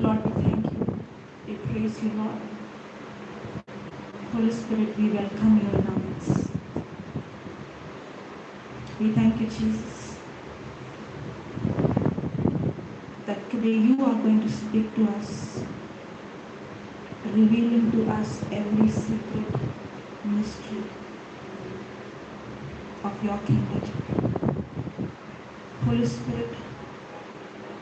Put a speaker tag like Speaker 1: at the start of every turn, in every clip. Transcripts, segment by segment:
Speaker 1: Lord, we thank you. We praise you, Lord. Holy Spirit, we welcome you in our midst. We thank you, Jesus, that today you are going to speak to us, revealing to us every secret mystery of your kingdom. Holy Spirit,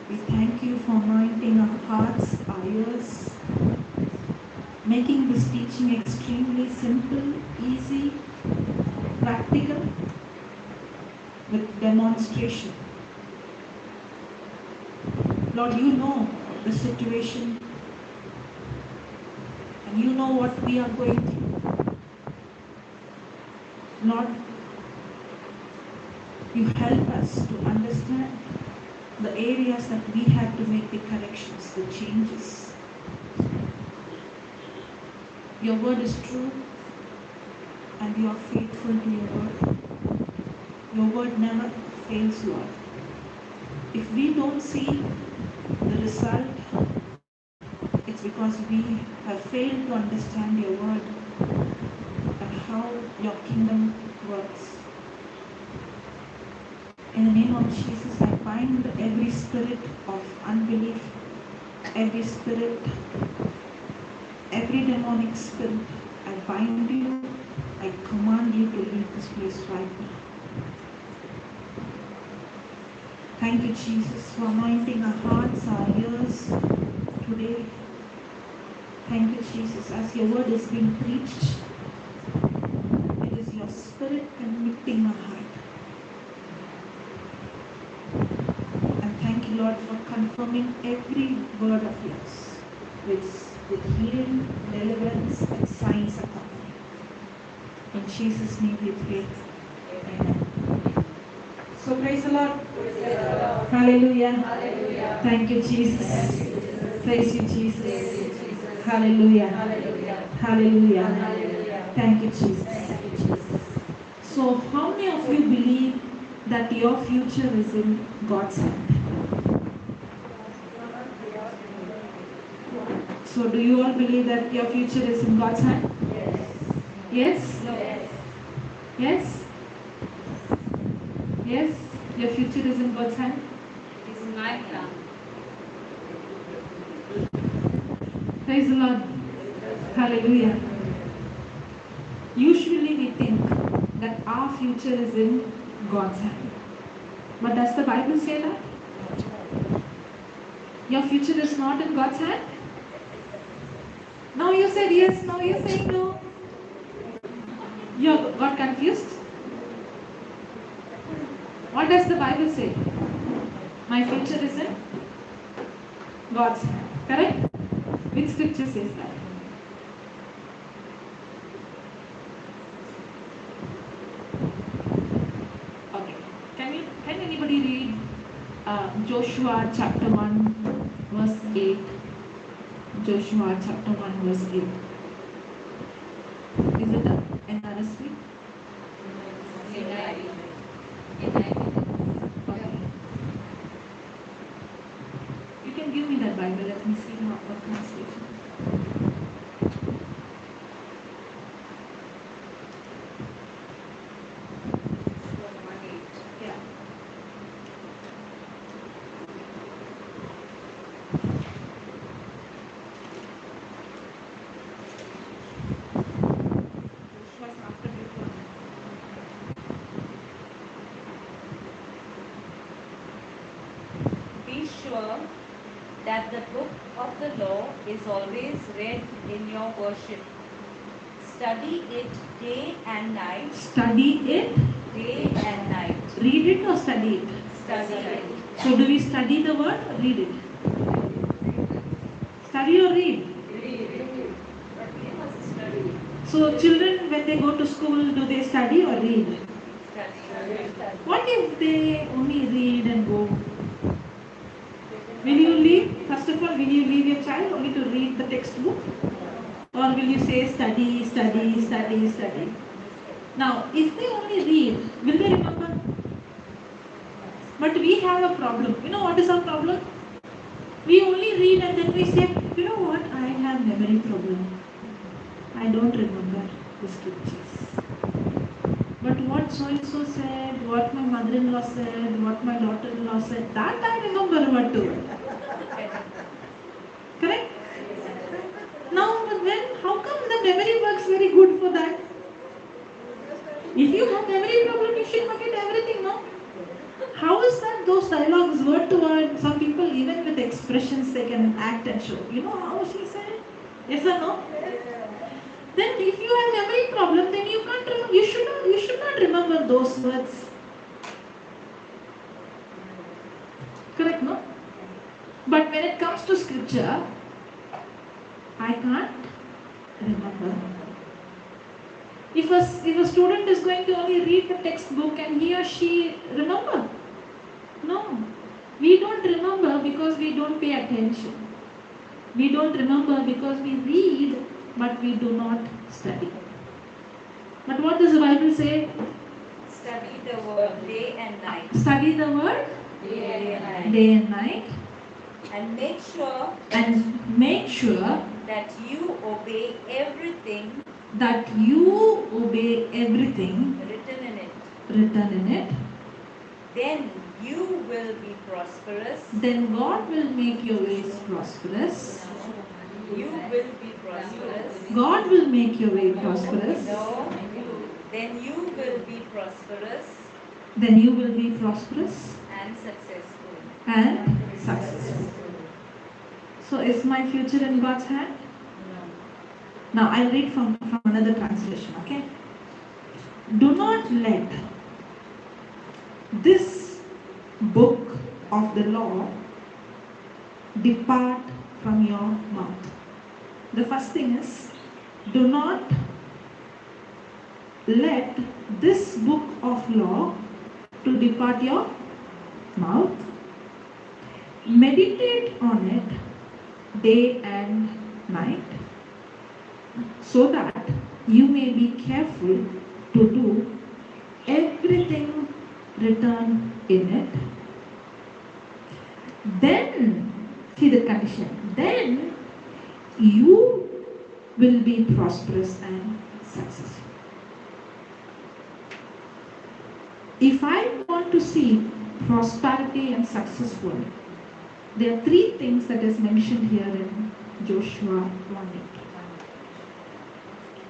Speaker 1: we thank you for anointing our hearts, our ears, making this teaching extremely simple, easy, practical, with demonstration. Lord, you know the situation and you know what we are going through. Lord, you help us to understand the areas that we have to make the corrections, the changes. Your word is true and you are faithful to your word. Your word never fails, Lord. If we don't see the result, it's because we have failed to understand your word and how your kingdom works. In the name of Jesus, I bind every spirit of unbelief, every spirit, every demonic spirit. I bind you, I command you to leave this place right now. Thank you, Jesus, for anointing our hearts, our ears today. Thank you, Jesus, as your word is being preached, it is your spirit convicting our heart. And thank you, Lord, for confirming every word of yours with healing, deliverance, and signs accompanying. In Jesus' name we pray. Amen. So praise the Lord. Hallelujah. Hallelujah. Thank you, Jesus. Praise you, Jesus. Hallelujah. Hallelujah. Hallelujah. Thank you, Jesus. So how many of you believe that your future is in God's hand? So do you all believe that your future is in God's hand? Yes? Yes? Yes? Yes? Your future is in God's hand?
Speaker 2: It's in my hand.
Speaker 1: Praise the Lord. Hallelujah. Usually we think that our future is in God's hand. But does the Bible say that? Your future is not in God's hand? Now you said yes, now you're saying no. You got confused? What does the Bible say? My future is in God's hand. Correct? Which scripture says that? Okay. Can anybody read Joshua chapter 1 verse 8? Joshua chapter 1 verse 8. Is it an NRSV? Okay. You can give me that Bible. Let me see how what translation. Yeah. Joshua's after Deuteronomy.
Speaker 2: Be sure that the book of the law is always read in your worship. Study it day and night.
Speaker 1: Study it.
Speaker 2: Day and night.
Speaker 1: Read it or study it?
Speaker 2: Study it.
Speaker 1: So do we study the word or read it? Study or read? So children, when they go to school, do they study or read?
Speaker 2: Study.
Speaker 1: What if they only read and go? Will you leave? First of all, will you leave your child only to read the textbook? Or will you say study, study, study, study? Now, if they only read, will they remember? But we have a problem. You know what is our problem? We only read and then we say, you know what, I have memory problem. I don't remember the scriptures. But what so and so said, what my mother-in-law said, what my daughter-in-law said, that I remember word to word. Correct? Now, when, how come the memory works very good for that? If you have memory problem, you should forget everything, no? How is that those dialogues word to word? Some people even with expressions they can act and show. You know how she said? Yes or no? Then if you have memory problem, then you can't remember. You should not remember those words. Correct, no? But when it comes to scripture, I can't remember. If a student is going to only read the textbook and he or she remember? No. We don't remember because we don't pay attention. We don't remember because we read but we do not study. But what does the Bible say?
Speaker 2: Study the word day and night.
Speaker 1: Study the word
Speaker 2: Day and night.
Speaker 1: day and night.
Speaker 2: And make sure
Speaker 1: that
Speaker 2: you obey everything
Speaker 1: written in it.
Speaker 2: Then you will be prosperous.
Speaker 1: Then God will make your ways prosperous.
Speaker 2: You will be prosperous.
Speaker 1: God will make your way prosperous.
Speaker 2: No. Then you will be prosperous
Speaker 1: Then you will be prosperous
Speaker 2: and successful.
Speaker 1: and successful. So is my future in God's hand? Now I'll read from another translation, okay? Do not let this book of the law depart from your mouth. The first thing is, do not let this book of law to depart your mouth. Meditate on it day and night, so that you may be careful to do everything written in it. Then, see the condition, then you will be prosperous and successful. If I want to see prosperity and successful, there are three things that is mentioned here in Joshua 1:8.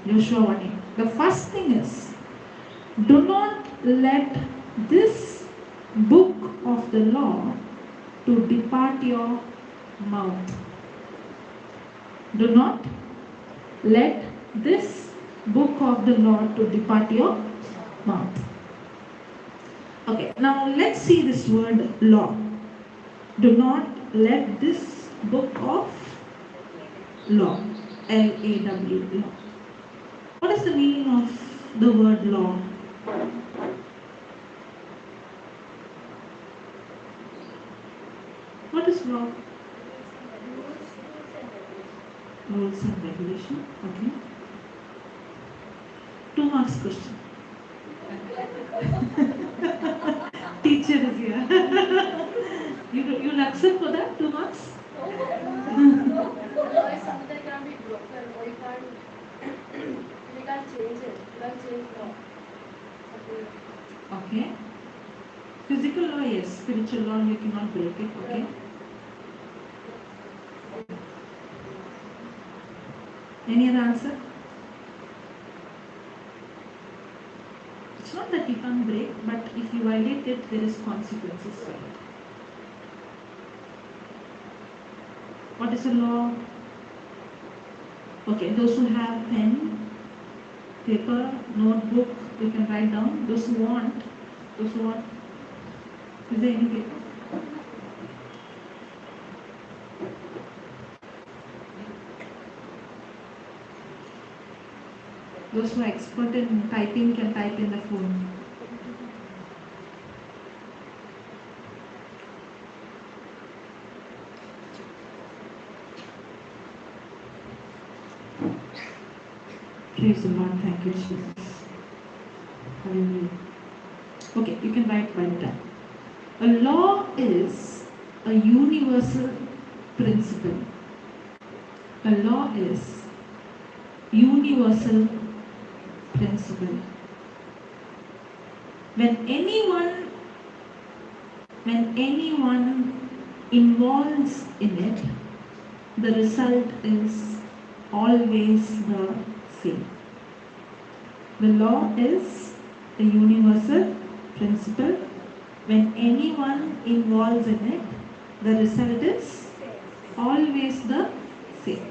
Speaker 1: Joshua 1:8. The first thing is, do not let this book of the law to depart your mouth. Do not let this book of the law to depart your mouth. Okay, now let's see this word law. Do not let this book of law, L-A-W, law. What is the meaning of the word law? What is law? Rules and regulation. Okay. 2 marks question. Teacher is here. You'll accept for that 2 marks?
Speaker 3: Something can be broken or you can't change it. You can't change law.
Speaker 1: Okay. Physical law, yes. Spiritual law, you cannot break it. Okay. Any other answer? It's not that you can't break, but if you violate it, there is consequences for it. What is a law? Okay, those who have pen, paper, notebook, you can write down. Those who want, is there any paper? Those who are expert in typing can type in the phone. Praise the Lord, thank you, Jesus. Hallelujah. Okay, you can write by the time. A law is a universal principle. A law is universal principle. When anyone involves in it, the result is always the same. The law is a universal principle. When anyone involves in it, the result is always the same.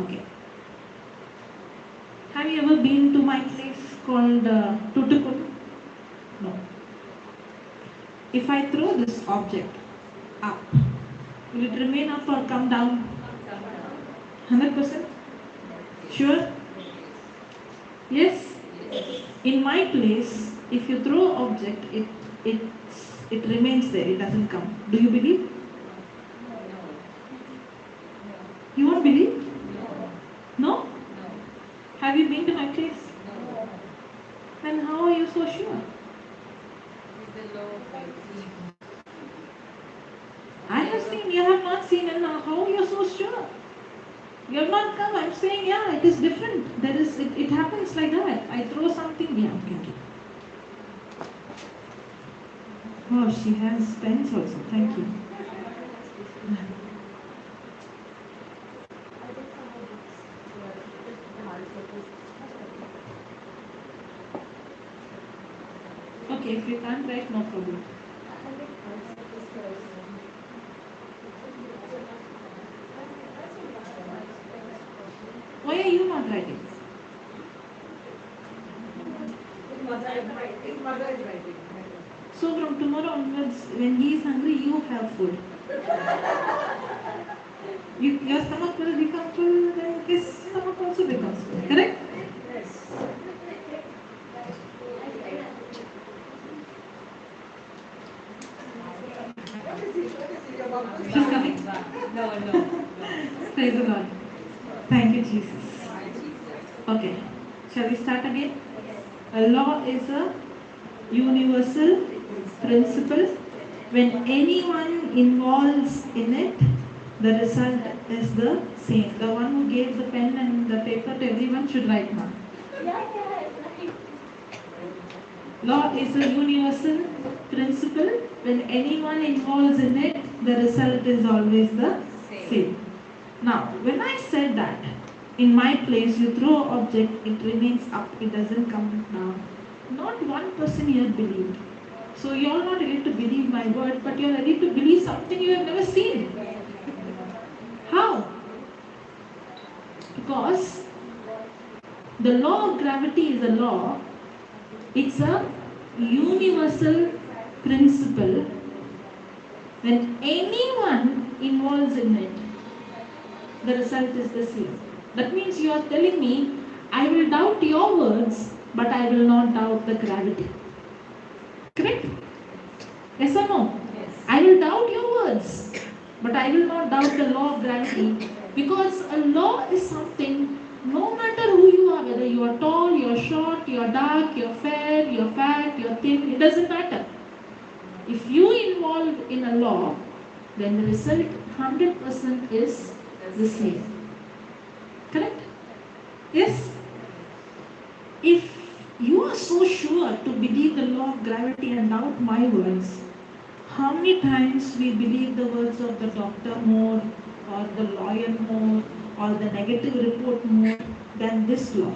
Speaker 1: Okay. Have you ever been to my place called Tutukun? No. If I throw this object up, will it remain up or come down? 100%? Sure? Yes? In my place, if you throw object, it remains there, it doesn't come. Do you believe? You won't believe? No? Have you been to my place? Then how are you so sure? I have seen, you have not seen, and now how are you so sure? You have not come. I'm saying, yeah, it is different. It happens like that. I throw something, yeah, okay. Oh, she has pens also. Thank you. Okay, if you can't write, no problem. Why are you not writing? So from tomorrow onwards, when he is hungry, you have food. Your stomach will become full, then his stomach also becomes full. Correct? Yes. She's coming?
Speaker 2: No.
Speaker 1: Praise the Lord. Thank you, Jesus. Okay. Shall we start again? A law is a universal principle. When anyone involves in it, the result is the same. The one who gave the pen and the paper to everyone should write now. Law is a universal principle. When anyone involves in it, the result is always the same. Now, when I said that, in my place you throw an object, it remains up, it doesn't come down. Not one person here believed. So you are not ready to believe my word, but you are ready to believe something you have never seen. How? Because the law of gravity is a law. It's a universal principle. When anyone involves in it, the result is the same. That means you are telling me, I will doubt your words, but I will not doubt the gravity. Correct? Yes or no? Yes. I will doubt your words, but I will not doubt the law of gravity, because a law is something, no matter who you are, whether you are tall, you are short, you are dark, you are fair, you are fat, you are thin, it doesn't matter. If you involve in a law, then the result 100% is the same. Correct? Yes? If you are so sure to believe the law of gravity and doubt my words, how many times we believe the words of the doctor more, or the lawyer more, or the negative report more than this law?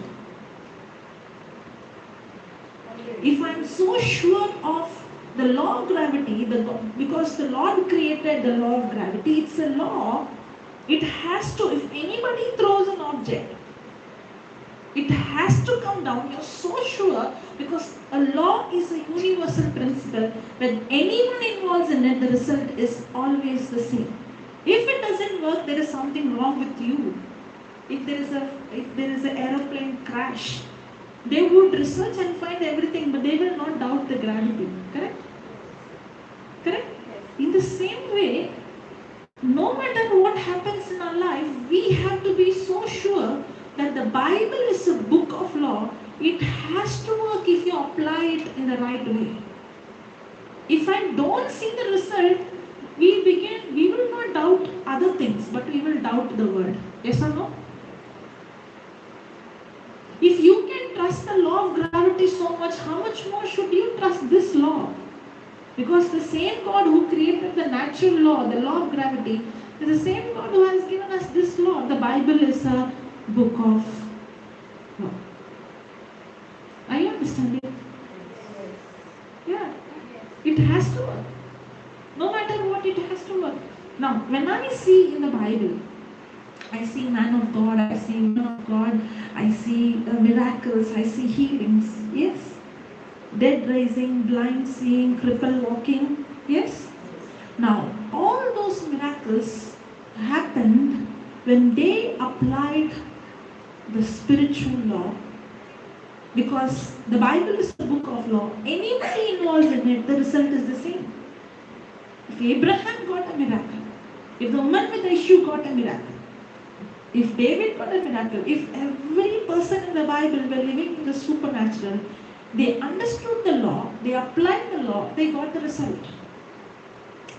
Speaker 1: If I am so sure of the law of gravity, because the Lord created the law of gravity, it's a law, it has to, if anybody throws an object, it has to come down. You're so sure, because a law is a universal principle. When anyone involves in it, the result is always the same. If it doesn't work, there is something wrong with you. If there is an aeroplane crash, they would research and find everything, but they will not doubt the gravity. Correct? Correct? In the same way, no matter what happens in our life, we have to be so sure that the Bible is a book of law. It has to work if you apply it in the right way. If I don't see the result, we will not doubt other things, but we will doubt the word. Yes or no? If you can trust the law of gravity so much, how much more should you trust this law? Because the same God who created the natural law, the law of gravity, is the same God who has given us this law. The Bible is a book of law. Are you understanding? Yeah. It has to work. No matter what, it has to work. Now, when I see in the Bible, I see man of God, I see woman of God, I see miracles, I see healings. Yes. Dead raising, blind seeing, cripple walking. Yes. Now, all those miracles happened when they applied the spiritual law, because the Bible is the book of law. Anybody involved in it, the result is the same. If Abraham got a miracle, if the woman with the issue got a miracle, if David got a miracle, if every person in the Bible were living in the supernatural, they understood the law, they applied the law, they got the result.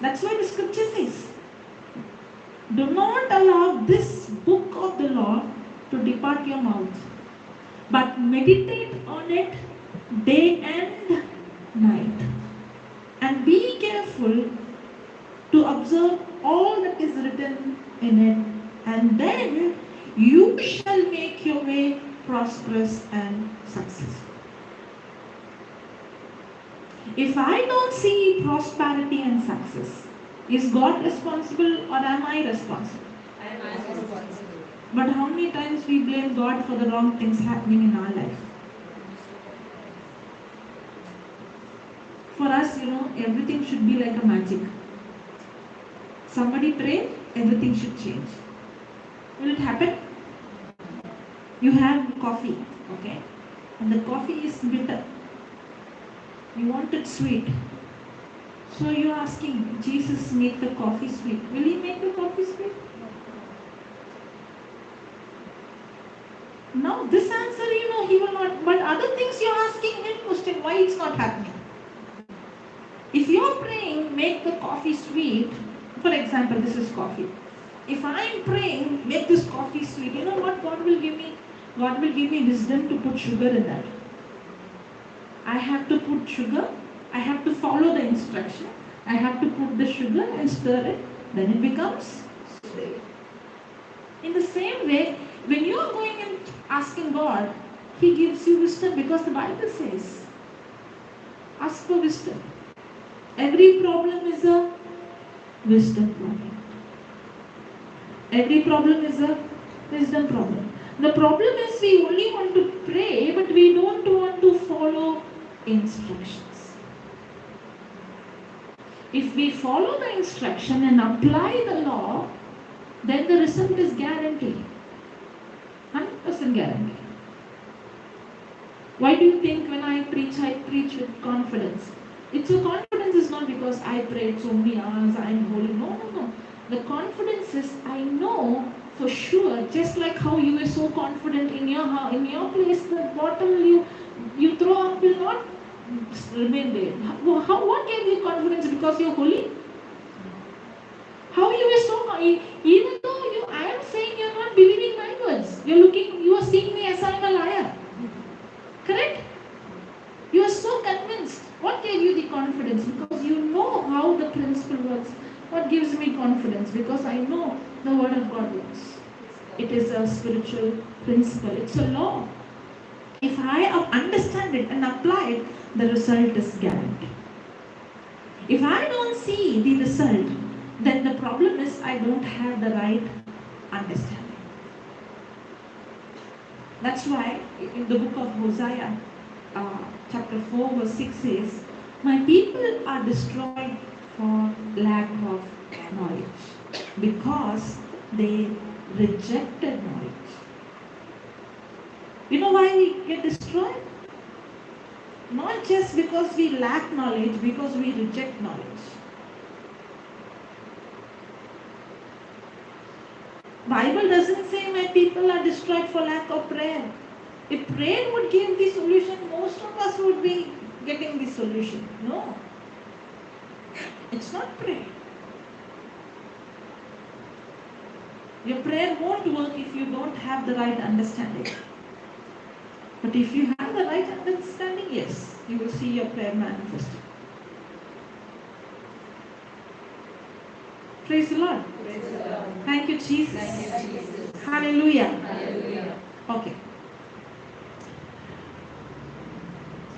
Speaker 1: That's why the scripture says, do not allow this book of the law to depart your mouth, but meditate on it day and night. And be careful to observe all that is written in it, and then you shall make your way prosperous and successful. If I don't see prosperity and success, is God responsible or am I responsible?
Speaker 2: I am responsible.
Speaker 1: But how many times we blame God for the wrong things happening in our life? For us, everything should be like a magic. Somebody pray, everything should change. Will it happen? You have coffee, okay? And the coffee is bitter. You want it sweet. So you're asking, Jesus, make the coffee sweet. Will he make the coffee sweet? Now this answer, he will not. But other things you're asking him question, why it's not happening? If you're praying, make the coffee sweet. For example, this is coffee. If I'm praying, make this coffee sweet, you know what God will give me? God will give me wisdom to put sugar in that. I have to put sugar. I have to follow the instruction. I have to put the sugar and stir it. Then it becomes sweet. In the same way, when you are going and asking God, He gives you wisdom, because the Bible says, ask for wisdom. Every problem is a wisdom problem. Every problem is a wisdom problem. The problem is we only want to pray, but we don't want to follow instructions. If we follow the instruction and apply the law, then the result is guaranteed. 100% guaranteed. Why do you think when I preach with confidence? Confidence is not because I prayed so many hours, I am holy. No. The confidence is, I know for sure, just like how you were so confident in your place, the bottle you throw up will not remain there. What gave you confidence? Because you're holy? How you were so, even though I am saying you're not believing my words. You are seeing me as I'm a liar. Correct? You are so convinced. What gave you the confidence? Because you know how the principle works. What gives me confidence? Because I know the word of God works. It is a spiritual principle. It's a law. If I understand it and apply it, the result is guaranteed. If I don't see the result, then the problem is I don't have the right understanding. That's why in the book of Hosea, chapter 4 verse 6 says, my people are destroyed for lack of knowledge, because they rejected knowledge. You know why we get destroyed? Not just because we lack knowledge, because we reject knowledge. Bible doesn't say my people are destroyed for lack of prayer. If prayer would give the solution, most of us would be getting the solution. No. It's not prayer. Your prayer won't work if you don't have the right understanding. But if you have the right understanding, yes, you will see your prayer manifested. Praise the Lord.
Speaker 2: Praise the Lord.
Speaker 1: Thank you, Jesus.
Speaker 2: Thank you, Jesus.
Speaker 1: Hallelujah.
Speaker 2: Hallelujah.
Speaker 1: Okay.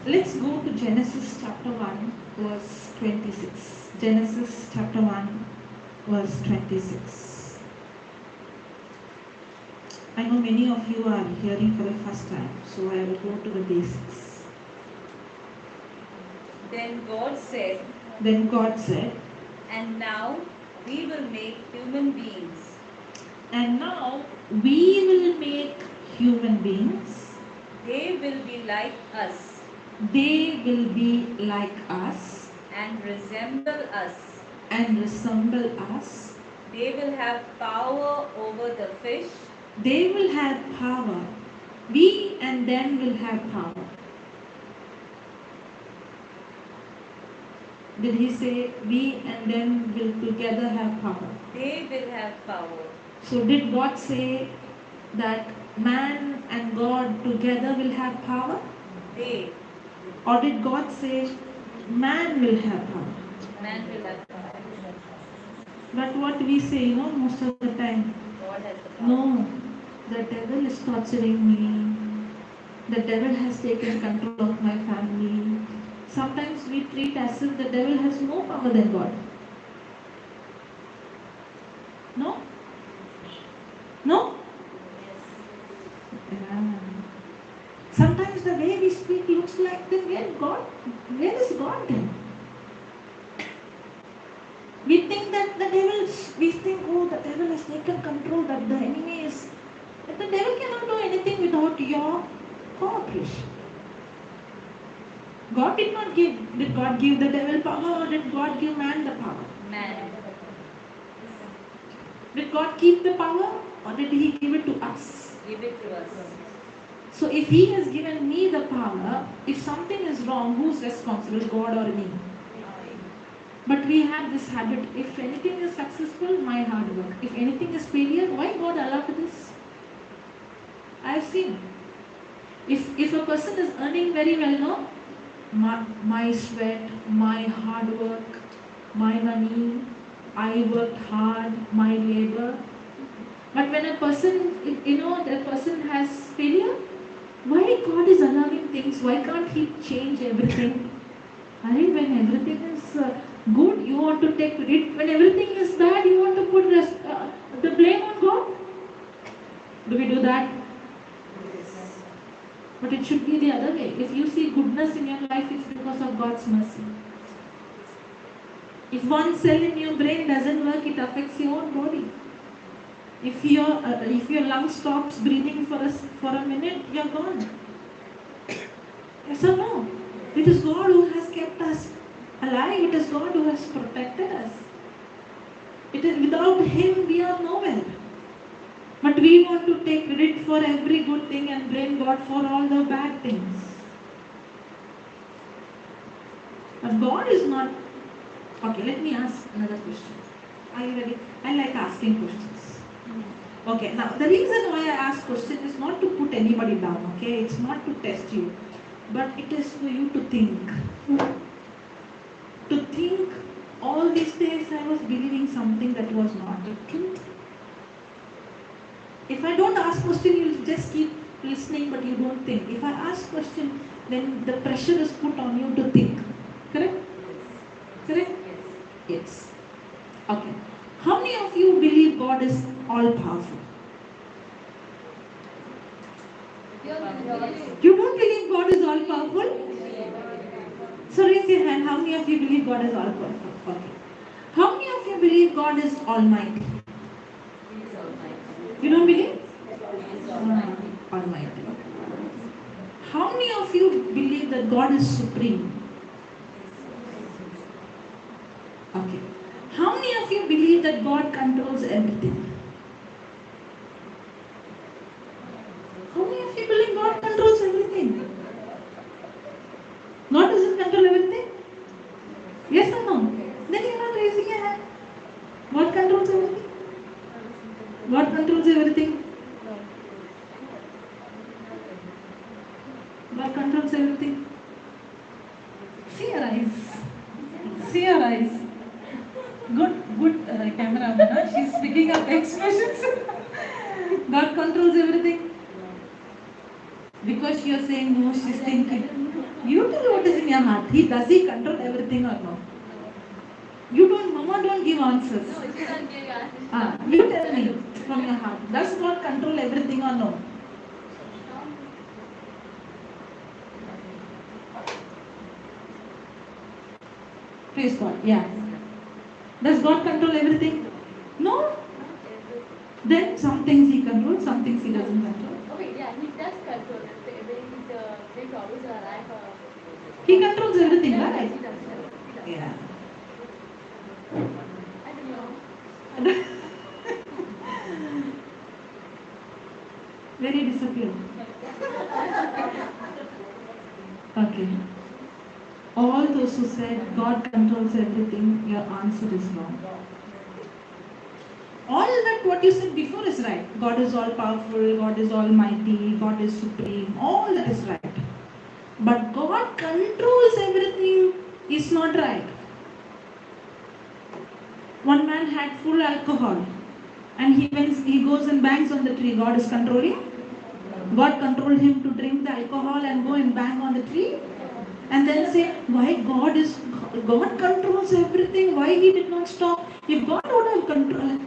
Speaker 1: Let's go to Genesis chapter 1, verse 26. Genesis chapter 1, verse 26. I know many of you are hearing for the first time, so I will go to the basics.
Speaker 2: Then God said,
Speaker 1: Then God said,
Speaker 2: and now we will make human beings.
Speaker 1: and now we will make human beings.
Speaker 2: They will be like us
Speaker 1: They will be like us
Speaker 2: and resemble us.
Speaker 1: and resemble us.
Speaker 2: They will have power over the fish,
Speaker 1: They will have power. We and them will have power. Did he say we and them will together have power?
Speaker 2: they will have power.
Speaker 1: So did God say that man and God together will have power?
Speaker 2: They,
Speaker 1: Or did God say man will have power?
Speaker 2: man will have power.
Speaker 1: But what we say, most of the time,
Speaker 2: God has the power.
Speaker 1: no, the devil is torturing me. The devil has taken control of my family. Sometimes we treat as if the devil has more power than God. No? No? Yeah. Sometimes the way we speak looks like then where is God then? We think that we think, oh, the devil has taken control, that the enemy is, but the devil cannot do anything without your cooperation. Did God give the devil power or did God give man the power?
Speaker 2: Man.
Speaker 1: Did God keep the power or did he give it to us?
Speaker 2: Give it to us.
Speaker 1: So if he has given me the power, if something is wrong, who's responsible, God or me? But we have this habit, if anything is successful, my hard work. If anything is failure, why God allowed this? I've seen. If a person is earning very well, no? My sweat, my hard work, my money, I worked hard, my labor. But when a person, that person has failure, why God is allowing things? Why can't He change everything? When everything is good, you want to take credit. When everything is bad, you want to put the blame on God. Do we do that? But it should be the other way. If you see goodness in your life, it's because of God's mercy. If one cell in your brain doesn't work, it affects your own body. If your lung stops breathing for a minute, you're gone. Yes or no? It is God who has kept us alive. It is God who has protected us. It is without Him we are nowhere. But we want to take credit for every good thing and blame God for all the bad things. But God is not. Okay, let me ask another question. Are you ready? I like asking questions. Okay, now the reason why I ask question is not to put anybody down, okay? It's not to test you, but it is for you to think. To think all these days I was believing something that was not the truth. If I don't ask question, you'll just keep listening, but you don't think. If I ask question, then the pressure is put on you to think. Correct? Correct? Yes. Okay. How many of you believe God is all powerful? You don't believe God is all powerful? So raise your hand. How many of you believe God is all powerful? Okay. How many of you believe God is almighty? You don't believe? Almighty. How many of you believe that God is supreme? Okay. How many of you believe that God controls everything? How many of you believe God controls everything? God doesn't control everything? Yes or no? Then you're not raising your hand. God controls everything. God God controls everything. God controls everything. See your eyes. See your eyes. Good cameraman. Huh? She's picking up expressions. God controls everything. Because you're saying no, she's thinking. You tell what is in your heart. Does he control everything or no? You don't, Mama don't give answers.
Speaker 3: No, she can't give answers.
Speaker 1: You tell me from your heart. Does God control everything or no? Praise God. Yeah. Does God control everything? No. Then some things he controls, some things he doesn't control.
Speaker 3: Okay, yeah, he does control it. When the big problems in our life.
Speaker 1: He controls everything,
Speaker 3: Yeah,
Speaker 1: right?
Speaker 3: he does. He does.
Speaker 1: Yeah.
Speaker 3: I don't know.
Speaker 1: Where he disappeared? Okay. All those who said God controls everything, your answer is wrong. All that what you said before is right. God is all powerful, God is almighty, God is supreme, all that is right. But God controls everything is not right. One man had full alcohol and he goes and bangs on the tree. God is controlling. God controlled him to drink the alcohol and go and bang on the tree. And then say, why God controls everything, why he did not stop? If God would have control,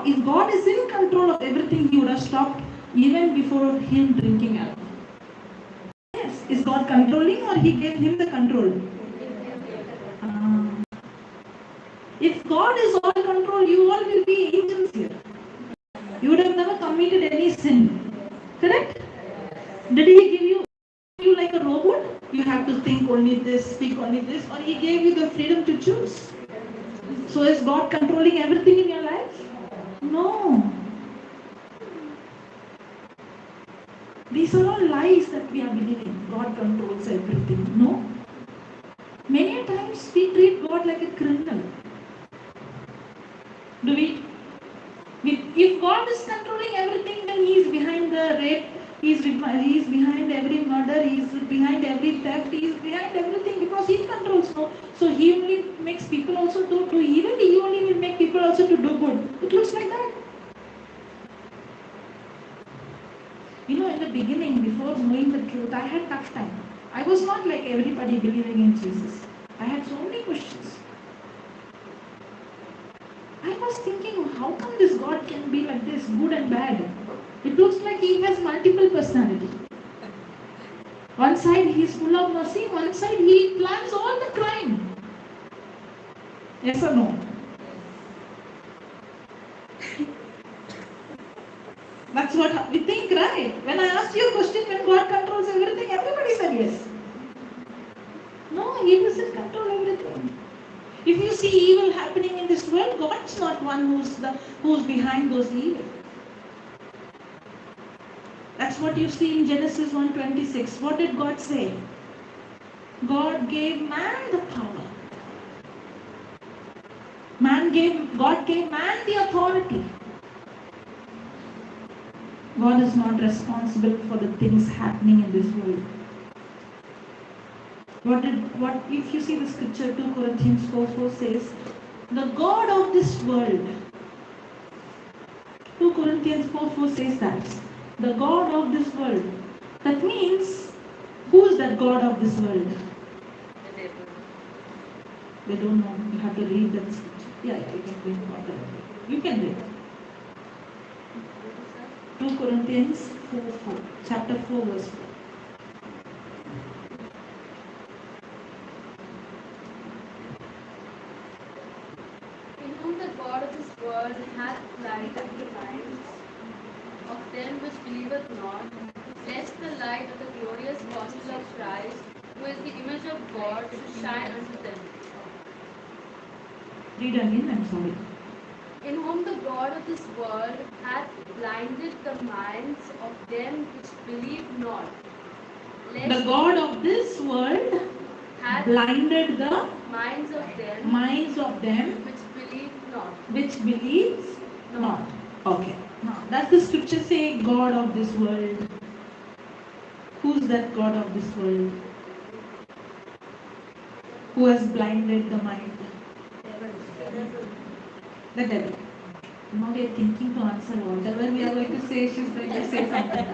Speaker 1: if God is in control of everything, he would have stopped even before him drinking alcohol. Yes, is God controlling or he gave him the control? If God is all control, you all will be angels here. You would have never committed any sin. Correct? Did he give you like a robot? You have to think only this, speak only this, or he gave you the freedom to choose? So is God controlling everything in your life? No. These are all lies that we are believing. God controls everything. No. Many a times we treat God like a criminal. Do we? If God is controlling everything, then He is behind the rape, He is behind every murder, He is behind every theft, He is behind everything because He controls. No, so He only makes people also to do evil. He only will make people also to do good. It looks like that. You know, in the beginning, before knowing the truth, I had tough time. I was not like everybody believing in Jesus. I had so many questions. I was thinking, how come this God can be like this, good and bad? It looks like He has multiple personality. One side He is full of mercy, one side He plans all the crime. Yes or no? That's what we think, right? When I asked you a question, when God controls everything, everybody said yes. No, He doesn't control everything. If you see evil happening in this world, God's not one who's behind those evil. That's what you see in Genesis 1:26. What did God say? God gave man the power. God gave man the authority. God is not responsible for the things happening in this world. What if you see the scripture 2 Corinthians 4:4 says, the God of this world. 2 Corinthians 4:4 says that. The God of this world. That means, who is that God of this world? They don't know. You have to read that scripture. Yeah, you can read. You can read. 2 Corinthians 4:4. Chapter 4 verse 4.
Speaker 3: In whom the God of this world hath blinded the minds of them which believeth not, lest the light of the glorious gospel of Christ, who is the image of God, should shine unto them.
Speaker 1: Read again, I'm sorry.
Speaker 3: In whom the God of this world hath blinded the minds of them which believe not.
Speaker 1: The God of this world
Speaker 3: hath
Speaker 1: blinded the
Speaker 3: minds
Speaker 1: minds of them
Speaker 3: which believe not.
Speaker 1: which believes not. Okay. Now, does the scripture say God of this world? Who's that God of this world? Who has blinded the mind? The devil. Now we are thinking to answer whatever we are going to say, she's going to say something.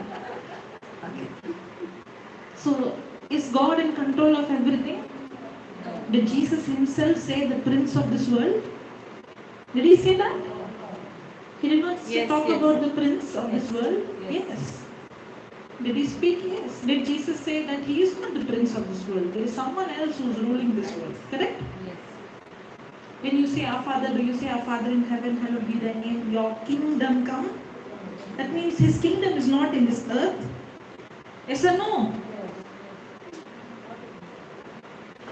Speaker 1: Okay. So, is God in control of everything? Did Jesus himself say the prince of this world? Did he say that? He did not talk about the prince of this world? Yes. Did he speak? Yes. Did Jesus say that he is not the prince of this world? There is someone else who is ruling this world. Correct?
Speaker 2: Yes.
Speaker 1: When you say our Father, do you say our Father in heaven, hallowed be thy name, your kingdom come? That means his kingdom is not in this earth. Yes or no?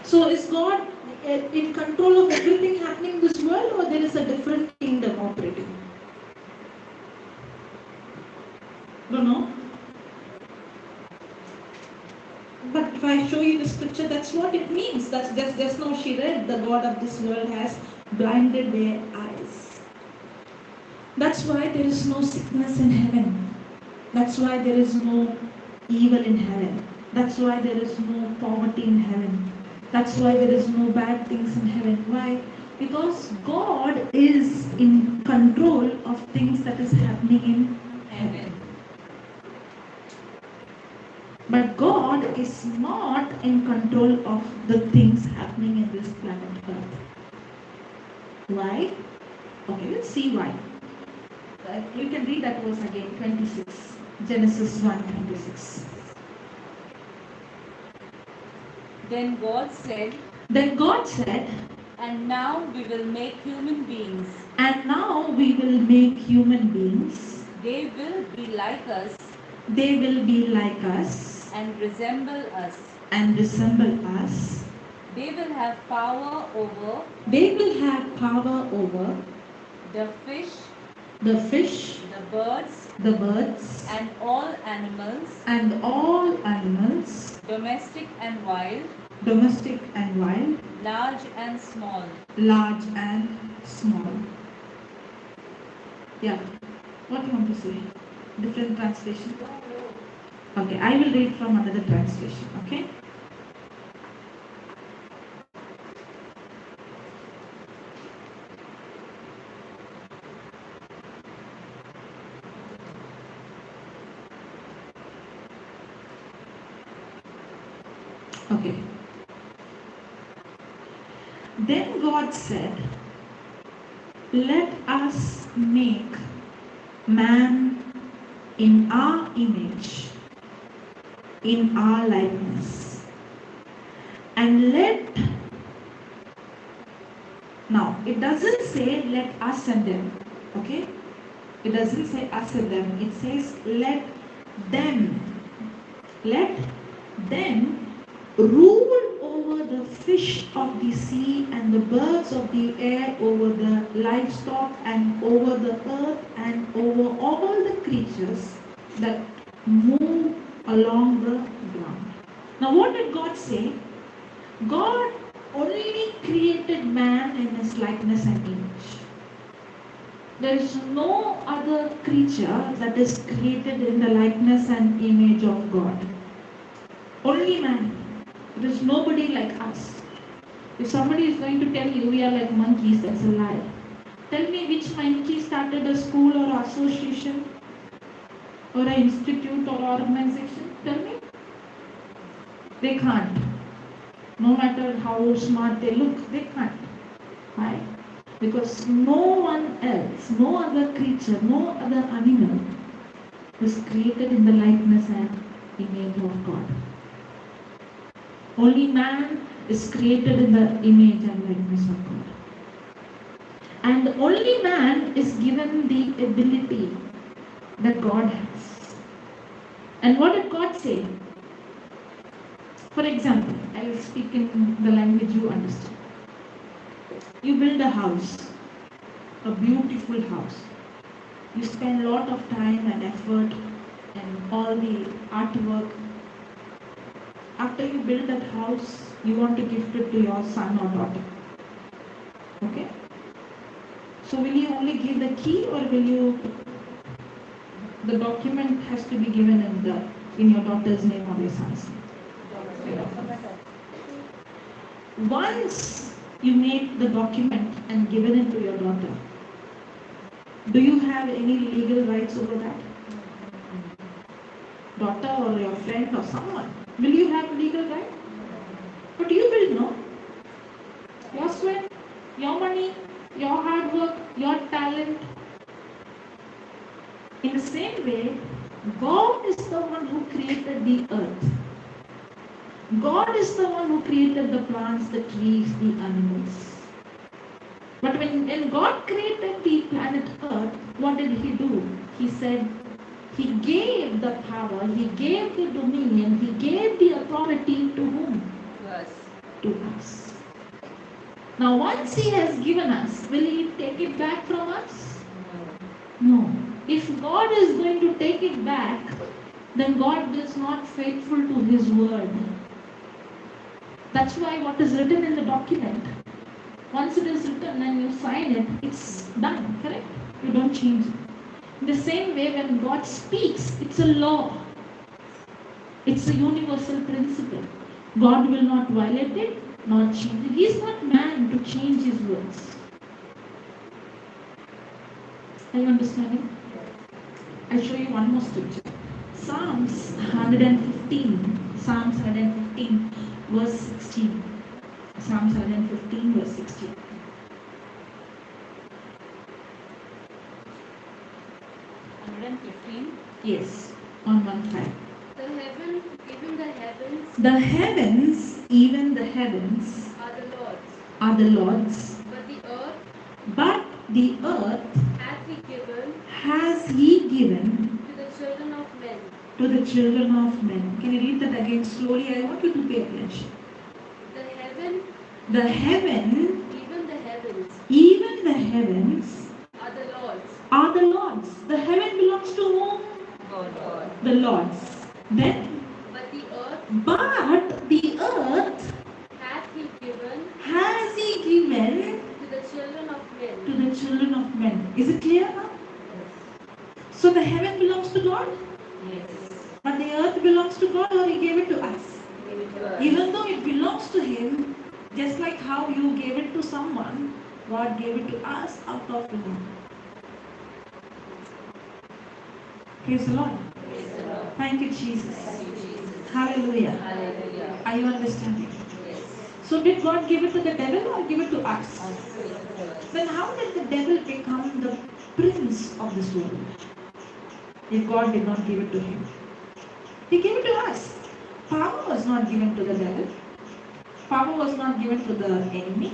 Speaker 1: So is God in control of everything happening in this world, or there is a different kingdom operating? Don't know. But if I show you the scripture, that's what it means. That's just now she read, the God of this world has blinded their eyes. That's why there is no sickness in heaven. That's why there is no evil in heaven. That's why there is no poverty in heaven. That's why there is no bad things in heaven. Why? Because God is in control of things that is happening in heaven. But God is not in control of the things happening in this planet Earth. Why? Okay, let's see why. You can read that verse again, 26. Genesis 1:26.
Speaker 2: Then God said, and now we will make human beings.
Speaker 1: And now we will make human beings.
Speaker 2: They will be like us.
Speaker 1: They will be like us.
Speaker 2: And resemble us.
Speaker 1: And resemble us.
Speaker 2: They will have power over.
Speaker 1: They will have power over
Speaker 2: The fish.
Speaker 1: The fish.
Speaker 2: The birds.
Speaker 1: The birds.
Speaker 2: And all animals.
Speaker 1: And all animals.
Speaker 2: Domestic and wild.
Speaker 1: Domestic and wild.
Speaker 2: Large and small.
Speaker 1: Large and small. Yeah. What do you want to say? Different translation? Okay, I will read from another translation. Okay? Okay. Then God said, let us make man in our image, in our likeness. And now it doesn't say let us and them, okay? It doesn't say us and them. It says let them rule over the fish of the sea and the birds of the air, over the livestock and over the earth and over all the creatures that move along the ground. Now what did God say? God only created man in his likeness and image. There is no other creature that is created in the likeness and image of God. Only man. There is nobody like us. If somebody is going to tell you we are like monkeys, that's a lie. Tell me which monkey started a school or association or an institute or organization. Tell me. They can't. No matter how smart they look, they can't. Why? Because no one else, no other creature, no other animal was created in the likeness and image of God. Only man is created in the image and likeness of God. And only man is given the ability that God has. And what did God say? For example, I will speak in the language you understand. You build a house, a beautiful house. You spend a lot of time and effort and all the artwork. After you build that house, you want to gift it to your son or daughter. Okay? So will you only give the key or will you the document has to be given in your daughter's name or your son's name. Once you make the document and given it to your daughter, do you have any legal rights over that? Daughter or your friend or someone? Will you have legal right? But you will know. Your sweat, your money, your hard work, your talent. In the same way, God is the one who created the earth. God is the one who created the plants, the trees, the animals. But when God created the planet Earth, what did He do? He said, He gave the power, He gave the dominion, He gave the authority to whom?
Speaker 2: To us.
Speaker 1: To us. Now once He has given us, will He take it back from us? No. If God is going to take it back, then God is not faithful to His word. That's why what is written in the document, once it is written and you sign it, it's done, correct? You don't change it. In the same way, when God speaks, it's a law. It's a universal principle. God will not violate it, not change it. He is not man to change His words. Are you understanding? I'll show you one more scripture. Psalms 115. Psalms 115, verse 16. Psalms 115, verse 16.
Speaker 2: 115.
Speaker 1: Yes, on 1:5.
Speaker 3: The heaven, even the heavens,
Speaker 1: The heavens, even the heavens,
Speaker 3: are the Lord's,
Speaker 1: are the Lord's,
Speaker 3: but the earth
Speaker 1: but the earth
Speaker 3: hath He given
Speaker 1: has He given
Speaker 3: to the children of men.
Speaker 1: to the children of men. Can you read that again slowly? I want you to pay attention.
Speaker 3: The heaven,
Speaker 1: The heaven,
Speaker 3: even the heavens,
Speaker 1: even the heavens,
Speaker 3: are the Lord's,
Speaker 1: are the Lord's. The heaven belongs to whom?
Speaker 2: God.
Speaker 1: The Lord's. Then,
Speaker 3: but the earth
Speaker 1: earth
Speaker 3: hath He given
Speaker 1: has He given
Speaker 3: to the children of men.
Speaker 1: to the children of men. Is it clear now? So the heaven belongs to God,
Speaker 2: Yes.
Speaker 1: but the earth belongs to God, or He gave it to us?
Speaker 2: Give it to us.
Speaker 1: Even though it belongs to Him, just like how you gave it to someone, God gave it to us out of love. Praise the Lord.
Speaker 2: Praise the Lord.
Speaker 1: Thank you, Jesus.
Speaker 2: Thank you, Jesus.
Speaker 1: Hallelujah.
Speaker 2: Hallelujah.
Speaker 1: Are you understanding?
Speaker 2: Yes.
Speaker 1: So did God give it to the devil or give it to us?
Speaker 2: Us.
Speaker 1: Then how did the devil become the prince of this world? If God did not give it to him. He gave it to us. Power was not given to the devil. Power was not given to the enemy.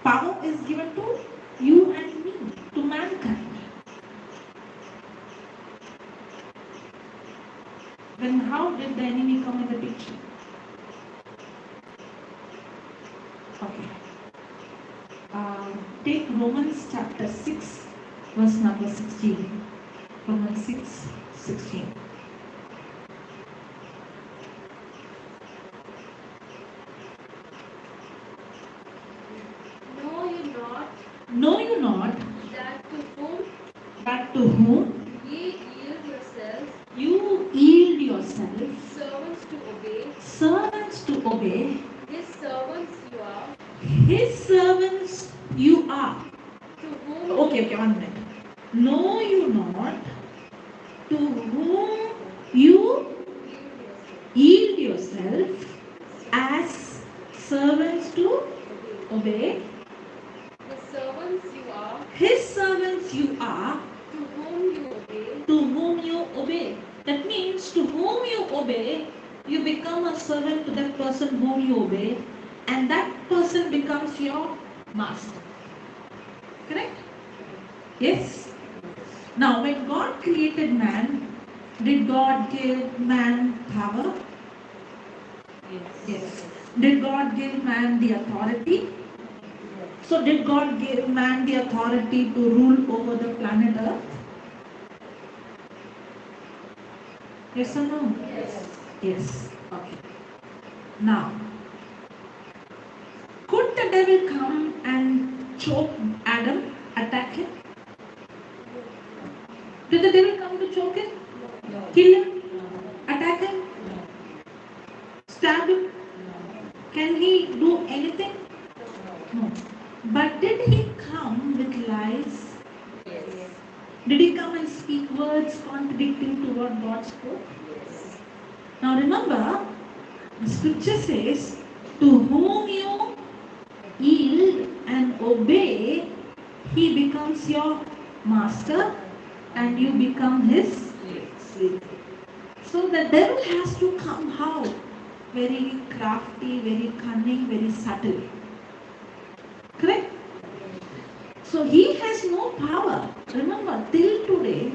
Speaker 1: Power is given to you and me, to mankind. Then how did the enemy come in the picture? Okay. Take Romans chapter 6, verse number 16. Romans 6, 16.
Speaker 3: Know ye not
Speaker 1: Know you not
Speaker 3: that to whom ye yield yourselves
Speaker 1: you yield yourself
Speaker 3: servants to obey,
Speaker 1: his servants you are,
Speaker 3: his servants you are,
Speaker 1: to whom
Speaker 3: Okay,
Speaker 1: 1 minute. Know you not to whom you yield yourself as servants to obey.
Speaker 3: the servants you are,
Speaker 1: His servants you are,
Speaker 3: to whom you obey,
Speaker 1: to whom you obey. That means to whom you obey, you become a servant to that person whom you obey, and that person becomes your master. Correct? Yes? Now, when God created man, did God give man power? Yes. Did God give man the authority? So, did God give man the authority to rule over the planet Earth? Yes or no?
Speaker 2: Yes.
Speaker 1: Yes. Okay. Now, could the devil come and choke Adam, attack him? Did the devil come to choke him? Kill him? Attack him? Stab him? Can he do anything? No. But did he come with lies?
Speaker 2: Yes.
Speaker 1: Did he come and speak words contradicting to what God spoke?
Speaker 2: Yes.
Speaker 1: Now remember, the scripture says, to whom you yield and obey, he becomes your master and you become his slave. So the devil has to come how? Very crafty, very cunning, very subtle. Correct? So he has no power. Remember, till today,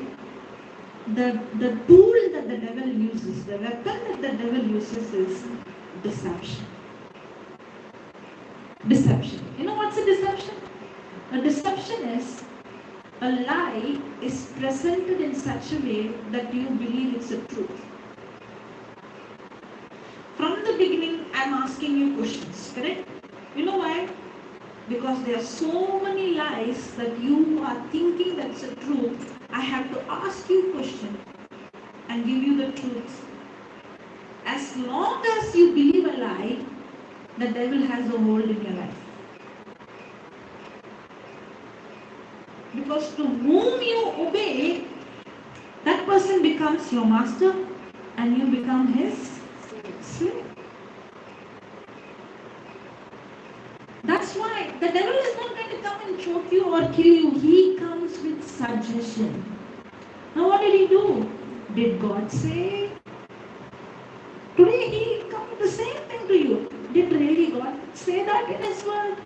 Speaker 1: the tool that the devil uses, the weapon that the devil uses is deception. Deception. You know what's a deception? A deception is a lie is presented in such a way that you believe it's a truth. From the beginning, I'm asking you questions, correct? You know why? Because there are so many lies that you are thinking that's the truth. I have to ask you questions and give you the truth. As long as you believe a lie, the devil has a hold in your life. Because to whom you obey, that person becomes your master and you become his slave. That's why the devil is not going to come and choke you or kill you. He comes with suggestion. Now what did he do? Did God say? Today he comes with the same thing to you. Did really God say that in his word?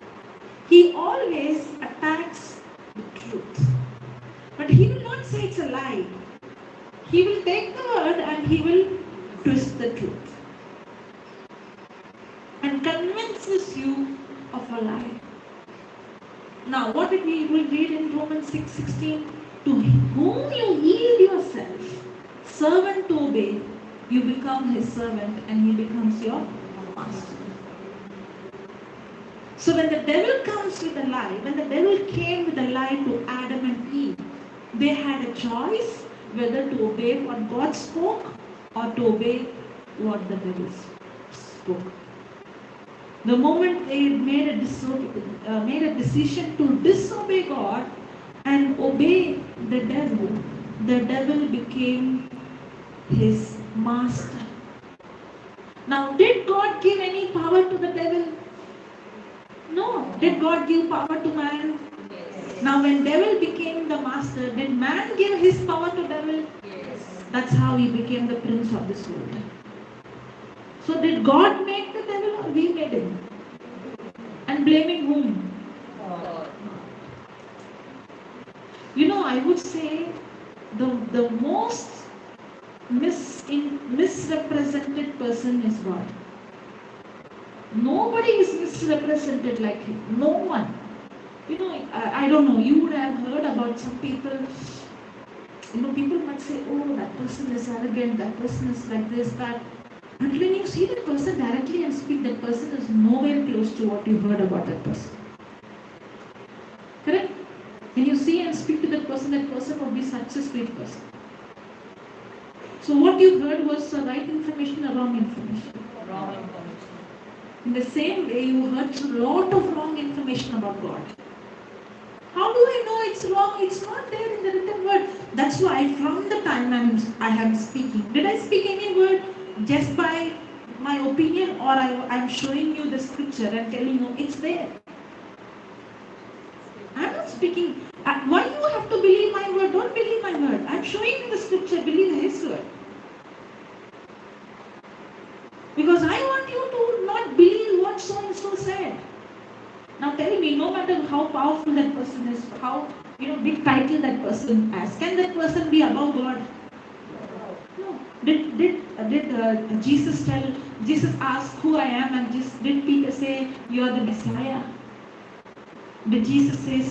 Speaker 1: He always attacks the truth. But he will not say it's a lie. He will take the word and he will twist the truth. And convinces you of a lie. Now, what did we read in Romans 6:16? To whom you yield yourself, servant to obey, you become his servant and he becomes your master. So when the devil comes with a lie, when the devil came with a lie to Adam and Eve, they had a choice whether to obey what God spoke or to obey what the devil spoke. The moment they made a decision to disobey God and obey the devil became his master. Now, did God give any power to the devil? No. Did God give power to man?
Speaker 2: Yes.
Speaker 1: Now, when devil became the master, did man give his power to devil?
Speaker 2: Yes.
Speaker 1: That's how he became the prince of this world. So did God make the devil or we made him? And blaming whom?
Speaker 2: God.
Speaker 1: You know, I would say the most misrepresented person is God. Nobody is misrepresented like him. No one. You know, I don't know, you would have heard about some people. You know, people might say, oh, that person is arrogant, that person is like this, that. But when you see that person directly and speak, that person is nowhere close to what you heard about that person. Correct? When you see and speak to that person would be such a sweet person. So what you heard was the right information or wrong information?
Speaker 2: Wrong information.
Speaker 1: In the same way, you heard a lot of wrong information about God. How do I know it's wrong? It's not there in the written word. That's why from the time I am speaking, did I speak any word just by my opinion, or I'm showing you the scripture and telling you it's there? I'm not speaking. Why you have to believe my word? Don't believe my word. I'm showing you the scripture. Believe his word. Because I want you to not believe what so and so said. Now tell me, no matter how powerful that person is, how big title that person has, can that person be above God? No. Did Jesus tell? Jesus asked who I am, and did Peter say you are the Messiah? Did Jesus say,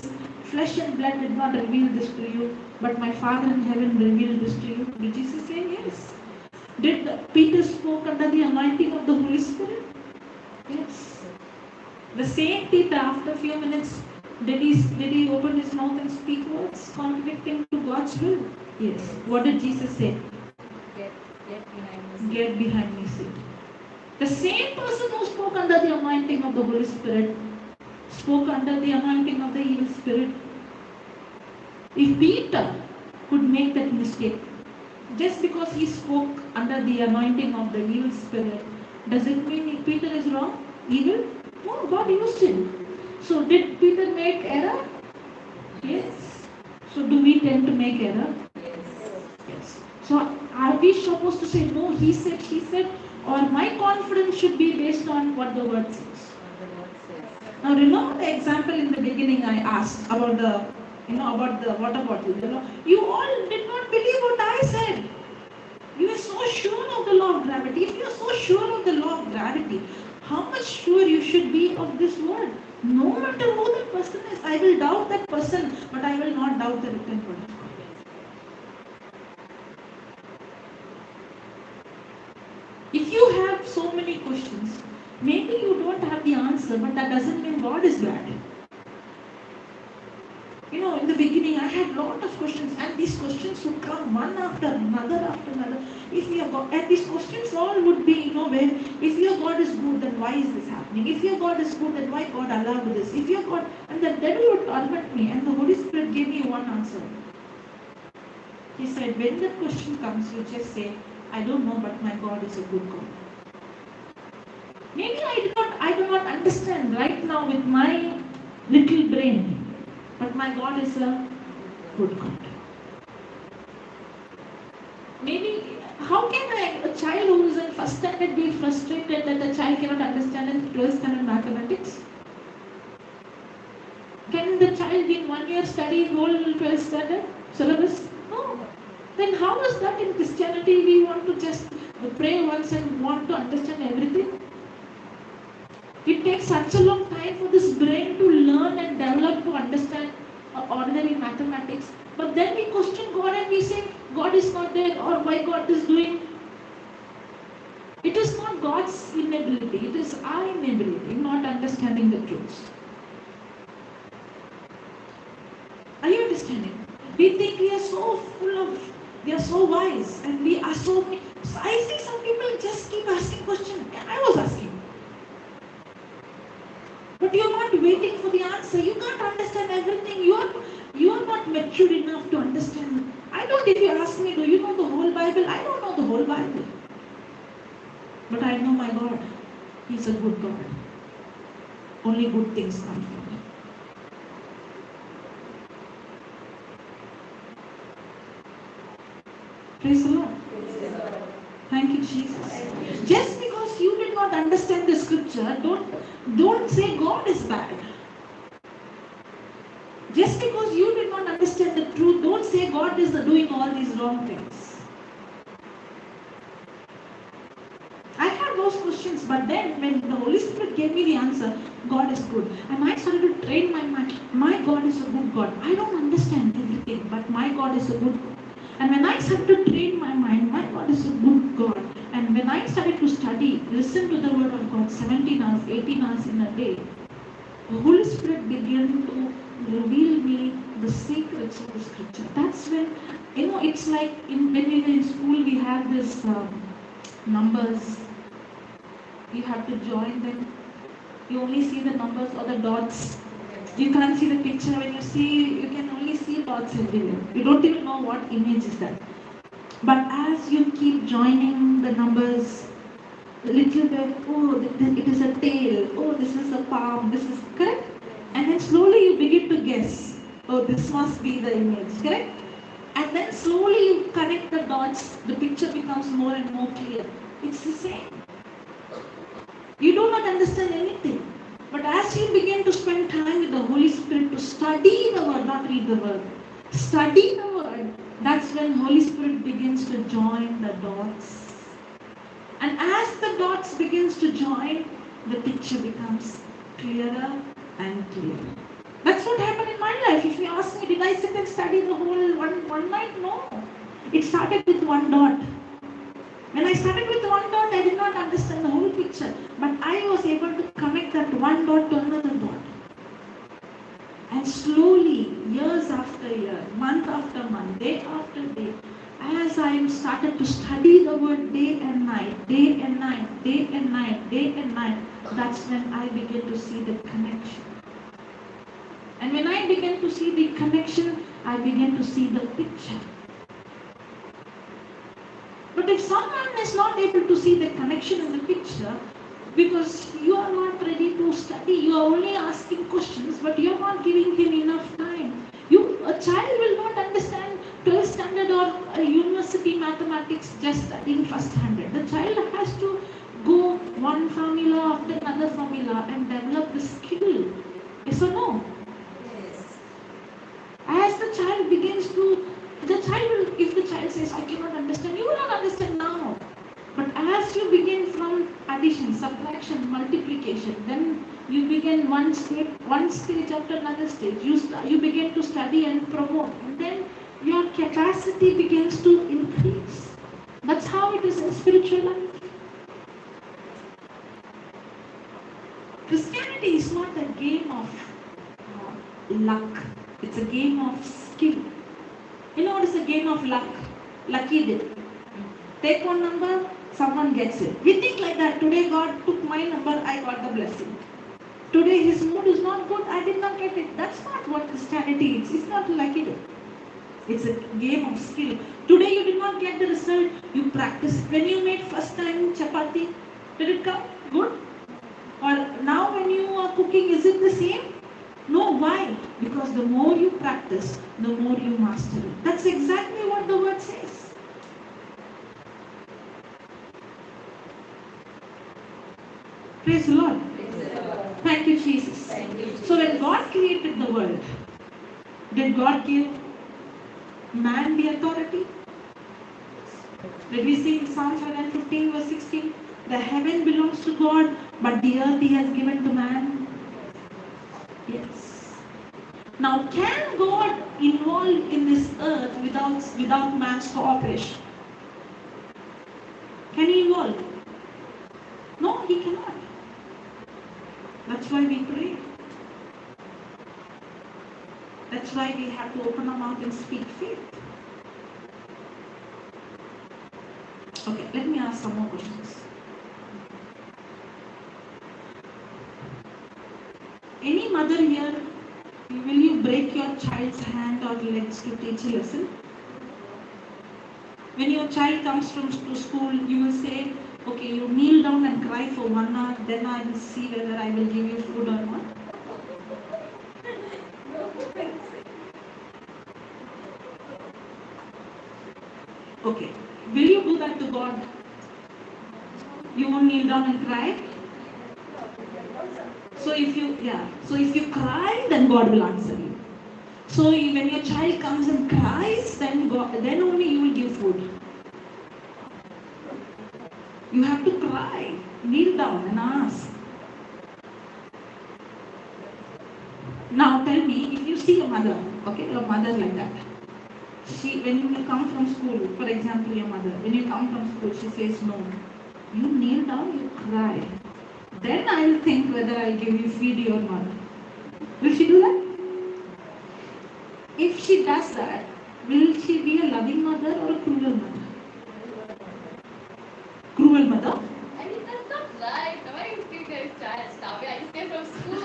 Speaker 1: flesh and blood did not reveal this to you, but my Father in heaven revealed this to you? Did Jesus say yes? Did Peter spoke under the anointing of the Holy Spirit? Yes. The same Peter, after a few minutes, did he open his mouth and speak words contradicting to God's will? Yes. What did Jesus say? Get behind me, Satan. The same person who spoke under the anointing of the Holy Spirit spoke under the anointing of the evil spirit. If Peter could make that mistake, just because he spoke under the anointing of the evil spirit, does it mean Peter is wrong? Evil? No, God used him. So did Peter make error? Yes. So do we tend to make error? Yes. So are we supposed to say, no, he said, she said, or my confidence should be based on what the word says? Now remember the example in the beginning I asked about about the water bottle. You all did not believe what I said. You are so sure of the law of gravity. If you are so sure of the law of gravity, how much sure you should be of this word? No matter who that person is, I will doubt that person, but I will not doubt the written word of God. If you have so many questions, maybe you don't have the answer, but that doesn't mean God is bad. In the beginning, I had a lot of questions, and these questions would come one after another after another. And these questions all would be, where, if your God is good, then why is this happening? If your God is good, then why God allowed this? If your God, and the devil would torment me, and the Holy Spirit gave me one answer. He said, when the question comes, you just say, I don't know, but my God is a good God. Maybe I do not understand right now with my little brain, but my God is a good God. Maybe, how can a child who is in first standard be frustrated that the child cannot understand in 12th standard mathematics? Can the child in 1 year study whole 12th standard syllabus? No. Then how is that in Christianity? We want to just pray once and want to understand everything? It takes such a long time for this brain to learn and develop to understand ordinary mathematics. But then we question God and we say, God is not there, or why God is doing. It is not God's inability, it is our inability, not understanding the truths. Are you understanding? We think we are so we are so wise, and we are so. I see some people just keep asking questions. I was asking. But you are not waiting for the answer. You can't understand everything. You are not mature enough to understand. If you ask me, do you know the whole Bible? I don't know the whole Bible. But I know my God. He's a good God. Only good things come from Him. Praise the Lord. Thank you, Jesus. Just because you did not understand the scripture, don't say God is bad. Just because you did not understand the truth, don't say God is doing all these wrong things. I had those questions, but then when the Holy Spirit gave me the answer, God is good. And I started to train my mind. My God is a good God. I don't understand everything, but my God is a good God. And when I started to train my mind, my God is a good God. And when I started to study, listen to the word of God 17 hours, 18 hours in a day, the Holy Spirit began to reveal me the secrets of the scripture. That's when, it's like when we were in school, we have this numbers. You have to join them. You only see the numbers or the dots. You can't see the picture. When you can only see dots everywhere. You don't even know what image is that. But as you keep joining the numbers, a little bit, it is a tail, this is a palm, this is correct. And then slowly you begin to guess, this must be the image, correct? And then slowly you connect the dots, the picture becomes more and more clear. It's the same. You do not understand anything. But as you begin to spend time with the Holy Spirit to study the word, not read the word, study the word, that's when Holy Spirit begins to join the dots. And as the dots begins to join, the picture becomes clearer and clearer. That's what happened in my life. If you ask me, did I sit and study the whole one night? No. It started with one dot. When I started with one dot, I did not understand the whole picture. But I was able to connect that one dot to another dot. And slowly, years after year, month after month, day after day, as I started to study the word day and night, day and night, day and night, day and night, that's when I began to see the connection. And when I began to see the connection, I began to see the picture. But if someone is not able to see the connection in the picture, because you are not ready to study, you are only asking questions, but you are not giving him enough time. A child will not understand 12th standard or university mathematics just studying first standard. The child has to go one formula after another formula and develop the skill. Yes or no?
Speaker 2: Yes.
Speaker 1: As the child begins to, if the child says, I cannot understand, you will not understand now. But as you begin from addition, subtraction, multiplication, then you begin one stage after another stage. You begin to study and promote, and then your capacity begins to increase. That's how it is in spiritual life. Christianity is not a game of luck. It's a game of skill. You know what is a game of luck? Lucky dip. Take one number, someone gets it. We think like that. Today God took my number, I got the blessing. Today his mood is not good, I did not get it. That's not what Christianity is. It's not lucky dip. It's a game of skill. Today you did not get the result, you practice. When you made first time chapati, did it come good? Or now when you are cooking, is it the same? No, why? Because the more you practice, the more you master it. That's exactly what the word says. Praise the Lord. Thank you, Jesus.
Speaker 2: Thank you, Jesus.
Speaker 1: So when God created the world, did God give man the authority? Did we see in Psalm 115 verse 16? The heaven belongs to God, but the earth he has given to man. Yes. Now, can God involve in this earth without man's cooperation? Can he involve? No, he cannot. That's why we pray. That's why we have to open our mouth and speak faith. Okay, let me ask some more questions. Any mother here, will you break your child's hand or legs to teach a lesson? When your child comes to school, you will say, okay, you kneel down and cry for 1 hour, then I will see whether I will give you food or not. Okay, will you do that to God? You won't kneel down and cry? So if you cry, then God will answer you. So when your child comes and cries, then only you will give food. You have to cry, kneel down and ask. Now tell me, if you see a mother, okay, your mother like that. When you come from school, for example, your mother, when you come from school, she says no. You kneel down, you cry. Then I will think whether I give you feed or not. Will she do that? If she does that, will she be a loving mother or a cruel mother? Cruel mother?
Speaker 3: I mean, that's not right. Why are you speaking to child stuff? I just came from school.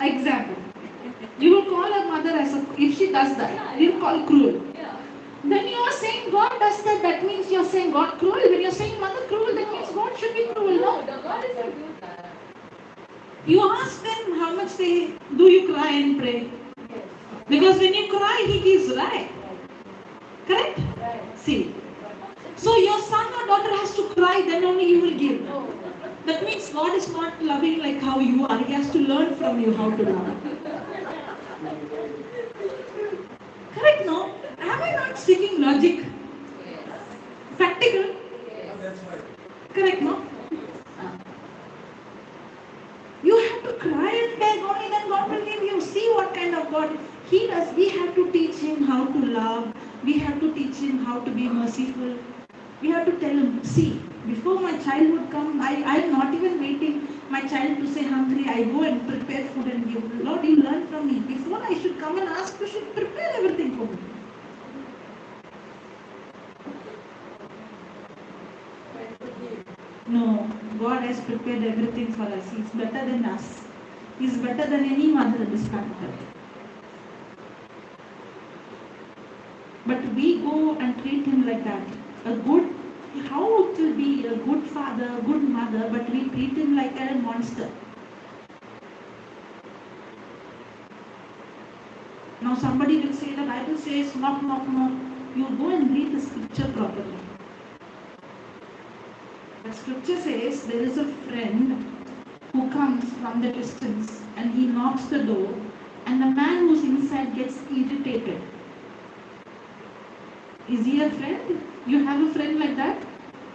Speaker 1: Example. You will call her mother if she does that, you will call cruel.
Speaker 3: Yeah.
Speaker 1: Then you are saying God does that, that means you are saying God cruel. When you are saying mother cruel, that means God should be cruel, no?
Speaker 3: No, God is not doing that.
Speaker 1: You ask them how much do you cry and pray?
Speaker 3: Yes.
Speaker 1: Because when you cry, he gives, right? Correct?
Speaker 3: Right.
Speaker 1: See. So your son or daughter has to cry, then only you will give.
Speaker 3: No.
Speaker 1: That means God is not loving like how you are. He has to learn from you how to love. Correct, no? Am I not speaking logic?
Speaker 3: Yes.
Speaker 1: Practical?
Speaker 3: Yes.
Speaker 1: Correct, no? You have to cry and beg, only then God will give you. See what kind of God He does. We have to teach Him how to love. We have to teach Him how to be merciful. We have to tell Him, see, before my child would come, I am not even waiting my child to say hungry. I go and prepare food and give. Lord, you learn from me. Before I should come and ask, you should prepare everything for me. No, God has prepared everything for us. He's better than us. He's better than any mother in this planet Earth. But we go and treat him like that. How it will be a good father, a good mother, but we treat him like a monster. Now somebody will say the Bible says knock, knock, knock. You go and read the scripture properly. The scripture says there is a friend who comes from the distance and he knocks the door and the man who's inside gets irritated. Is he a friend? You have a friend like that?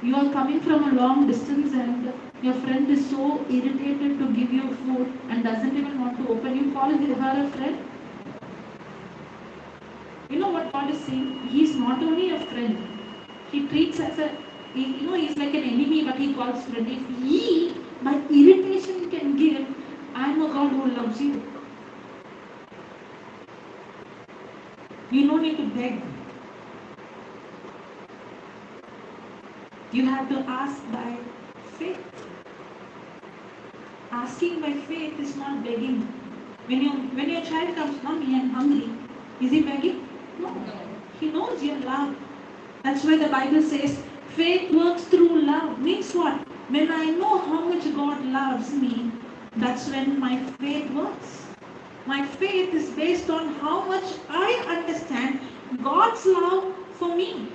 Speaker 1: You are coming from a long distance and your friend is so irritated to give you food and doesn't even want to open. You call her a friend? You know what God is saying? He is not only a friend. He treats as he's like an enemy, but he calls friend. If he, by irritation, can give, I am a God who loves you. You don't need to beg. You have to ask by faith. Asking by faith is not begging. When your child comes, Mommy, I'm hungry, is he begging? No. He knows your love. That's why the Bible says, faith works through love. Means what? When I know how much God loves me, that's when my faith works. My faith is based on how much I understand God's love for me.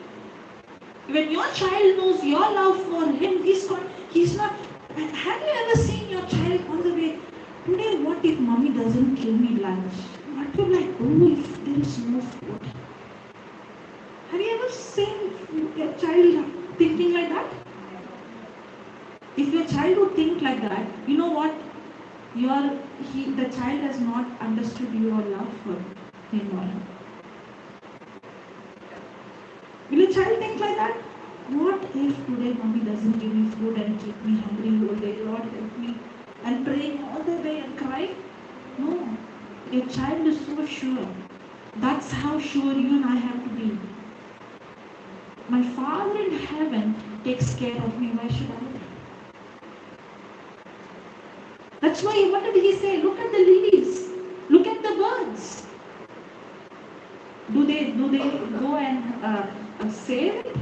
Speaker 1: When your child knows your love for him, he's not. Have you ever seen your child on the way? Today, what if mommy doesn't give me lunch? What you like? Oh, if there is no food. Have you ever seen your child thinking like that? If your child would think like that, you know what? The child has not understood your love for him or her. Will a child think like that? What if today mommy doesn't give me food and keep me hungry all day? Lord help me. And praying all the way and crying? No. Your child is so sure. That's how sure you and I have to be. My Father in heaven takes care of me. Why should I? That's why, what did he say? Look at the lilies. Look at the birds. Do they go and save it?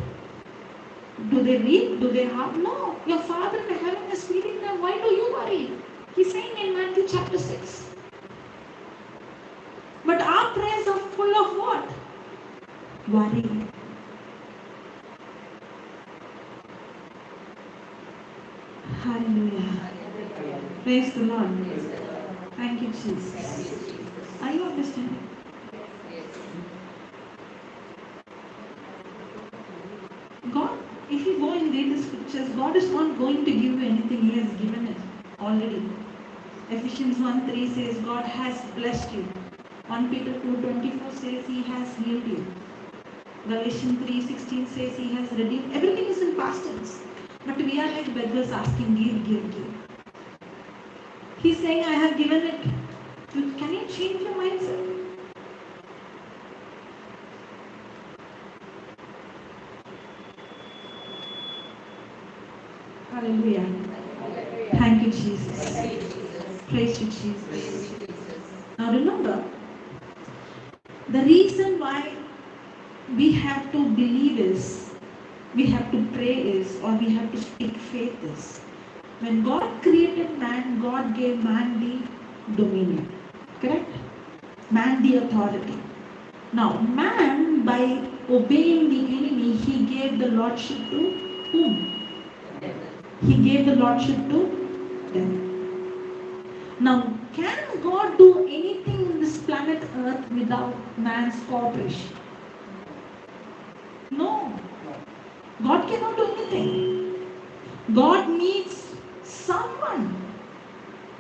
Speaker 1: Do they reap? Do they have? No. Your Father in heaven is feeding them. Why do you worry? He's saying in Matthew chapter 6. But our prayers are full of what? Worry. Hallelujah. Praise the Lord. Thank you, Jesus. Are you understanding? God, if you go and read the scriptures, God is not going to give you anything. He has given it already. Ephesians 1:3 says God has blessed you. 1 Peter 2:24 says He has healed you. Galatians 3:16 says He has redeemed. Everything is in past tense. But we are like beggars asking, give. He's saying, I have given it. Can you change your mindset? Hallelujah. Thank you, Jesus. Praise you, Jesus. Now remember, the reason why we have to believe is, we have to pray is, or we have to speak faith is, when God created man, God gave man the dominion. Correct? Man the authority. Now, man, by obeying the enemy, he gave the lordship to whom? He gave the lordship to them. Now, can God do anything in this planet Earth without man's cooperation? No. God cannot do anything. God needs someone.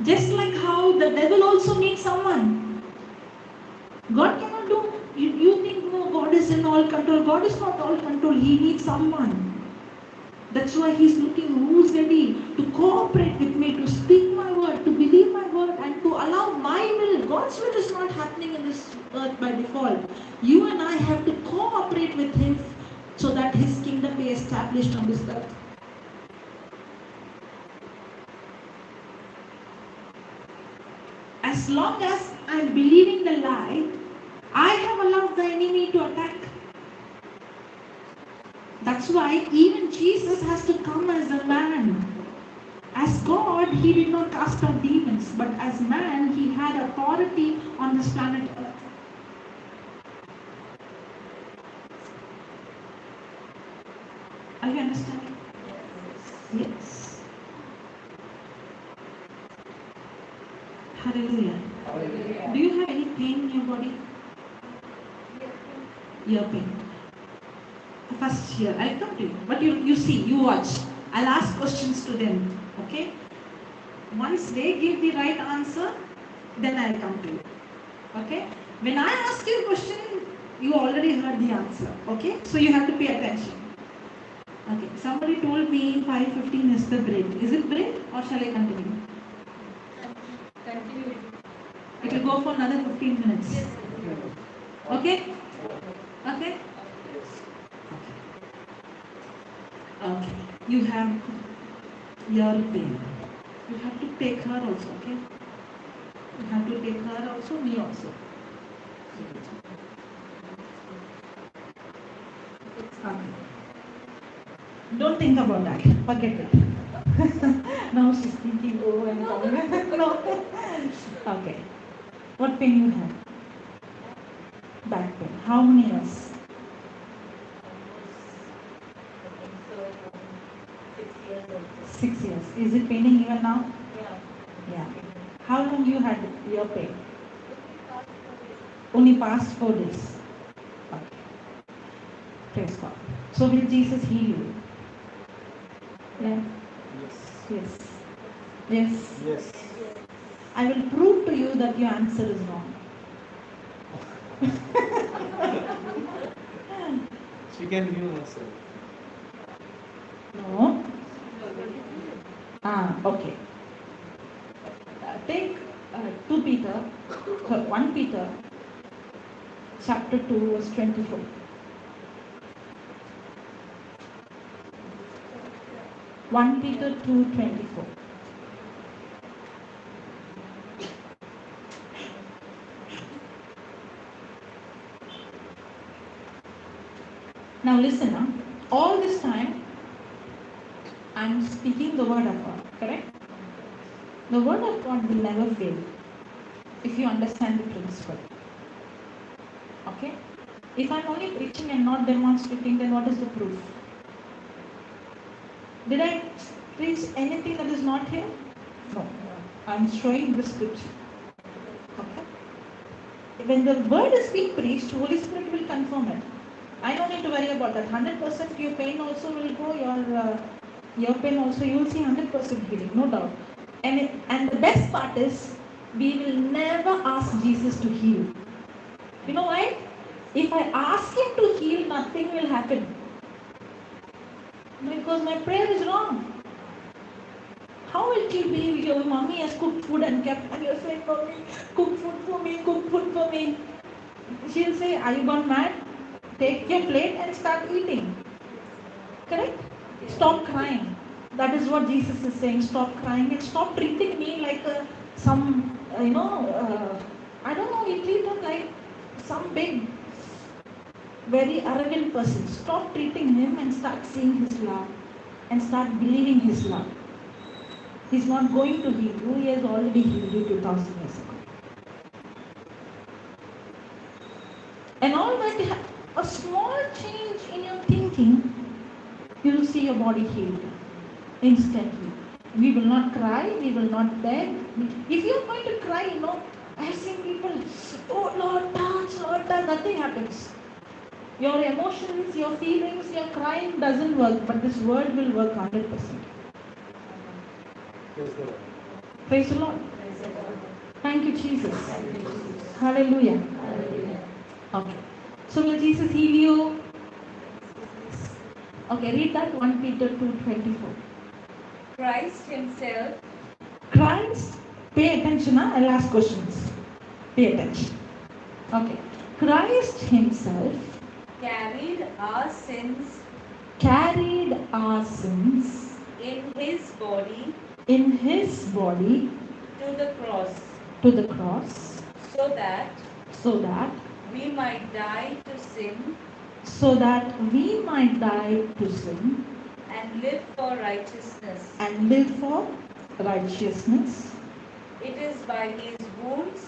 Speaker 1: Just like how the devil also needs someone. God cannot do. You think, no, God is in all control. God is not all control. He needs someone. That's why He's looking who's ready to cooperate with me, to speak my word, to believe my word, and to allow my will. God's will is not happening in this earth by default. You and I have to cooperate with Him so that His kingdom be established on this earth. As long as I am believing the lie, I have allowed the enemy to attack. That's why even Jesus has to come as a man. As God, He did not cast out demons, but as man, He had authority on this planet Earth. Are you understanding? Yes. Hallelujah.
Speaker 4: Hallelujah.
Speaker 1: Do you have any pain in your body? Ear pain. First here, I'll come to you. But you see, you watch. I'll ask questions to them. Okay? Once they give the right answer, then I'll come to you. Okay? When I ask you a question, you already heard the answer. Okay? So you have to pay attention. Okay. Somebody told me 5:15 is the break. Is it break or shall I continue?
Speaker 3: Continue.
Speaker 1: It will go for another 15 minutes. Okay? Okay? Okay. You have ear pain. You have to take her also, okay? You have to take her also, me also. Okay. Don't think about that. Forget it. Now she's thinking, oh, I'm coming. No. Okay. What pain you have? Back pain. How many years? 6 years. Is it paining even now? Yeah. How long you had your pain? Only past 4 days. Okay. Praise God. So will Jesus heal you? Yeah. Yes. Yes.
Speaker 4: Yes.
Speaker 1: I will prove to you that your answer is wrong.
Speaker 4: She can heal herself.
Speaker 1: No. Okay. Take 2 Peter, 1 Peter, chapter 2, verse 24. One Peter 2:24. Now listen, all this time I'm speaking the word of God, correct? The word of God will never fail if you understand the principle. Okay? If I'm only preaching and not demonstrating, then what is the proof? Did I preach anything that is not here? No. I'm showing the scripture. Okay? When the word is being preached, Holy Spirit will confirm it. I don't need to worry about that. 100% your pain also will go, your pain also, you will see 100% healing, no doubt. And the best part is, we will never ask Jesus to heal. You know why? If I ask Him to heal, nothing will happen. Because my prayer is wrong. How will you believe your mommy has cooked food and kept, and you're saying, Mommy, cook food for me, cook food for me. She'll say, are you gone mad? Take your plate and start eating. Correct? Stop crying. That is what Jesus is saying. Stop crying and stop treating me like I don't know, you treat him like some big, very arrogant person. Stop treating him and start seeing his love and start believing his love. He's not going to heal you. He has already healed you 2000 years ago. And all that, a small change in your thinking, you will see your body healed instantly. We will not cry, we will not beg. If you are going to cry, I have seen people, oh Lord, touch, nothing happens. Your emotions, your feelings, your crying doesn't work, but this word will work 100%.
Speaker 4: Praise the Lord.
Speaker 1: Praise the Lord. Thank you, Jesus. Hallelujah. Okay. So will Jesus heal you? Okay, read that 1 Peter 2:24.
Speaker 2: Christ Himself,
Speaker 1: Christ, pay attention, I'll ask questions. Pay attention. Okay. Christ Himself
Speaker 2: carried our sins
Speaker 1: carried our sins
Speaker 2: in his body
Speaker 1: in his body
Speaker 2: to the cross,
Speaker 1: to the cross,
Speaker 2: so that
Speaker 1: so that
Speaker 2: we might die to sin
Speaker 1: we might die to sin
Speaker 2: and live for righteousness.
Speaker 1: and live for righteousness.
Speaker 2: It is by his wounds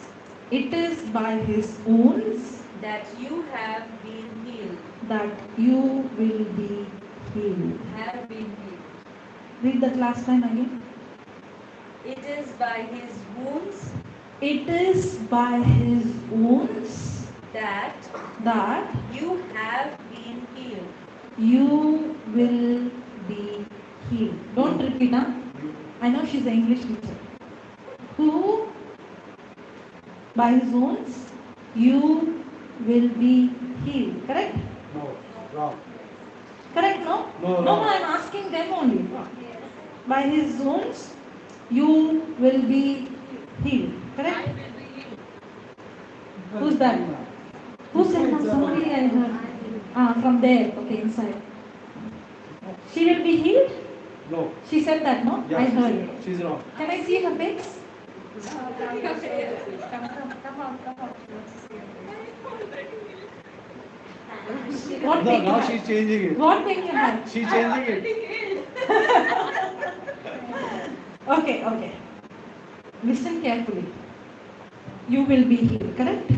Speaker 1: It is by his wounds
Speaker 2: that you have been healed.
Speaker 1: that you will be healed.
Speaker 2: Have been healed.
Speaker 1: Read that last line again.
Speaker 2: It is by his wounds
Speaker 1: It is by his wounds
Speaker 2: that
Speaker 1: that
Speaker 2: you have been healed.
Speaker 1: you will be healed. Don't repeat, huh? I know she's an English teacher. Who? By his wounds, you will be healed. Correct?
Speaker 4: No, wrong.
Speaker 1: Correct, no?
Speaker 4: No,
Speaker 1: No,
Speaker 4: wrong.
Speaker 1: I'm asking them only. By his wounds, you will be healed. Correct? Who's that? Who said that? Somebody I heard. From there. Okay, inside. She will be healed?
Speaker 4: No.
Speaker 1: She said that, no?
Speaker 4: Yeah,
Speaker 1: I heard.
Speaker 4: She's wrong.
Speaker 1: Can I see her face? What
Speaker 4: No,
Speaker 1: make
Speaker 4: now
Speaker 1: you
Speaker 4: she's changing it.
Speaker 1: What make you happy?
Speaker 4: She's changing it.
Speaker 1: Okay. Listen carefully. You will be healed, correct?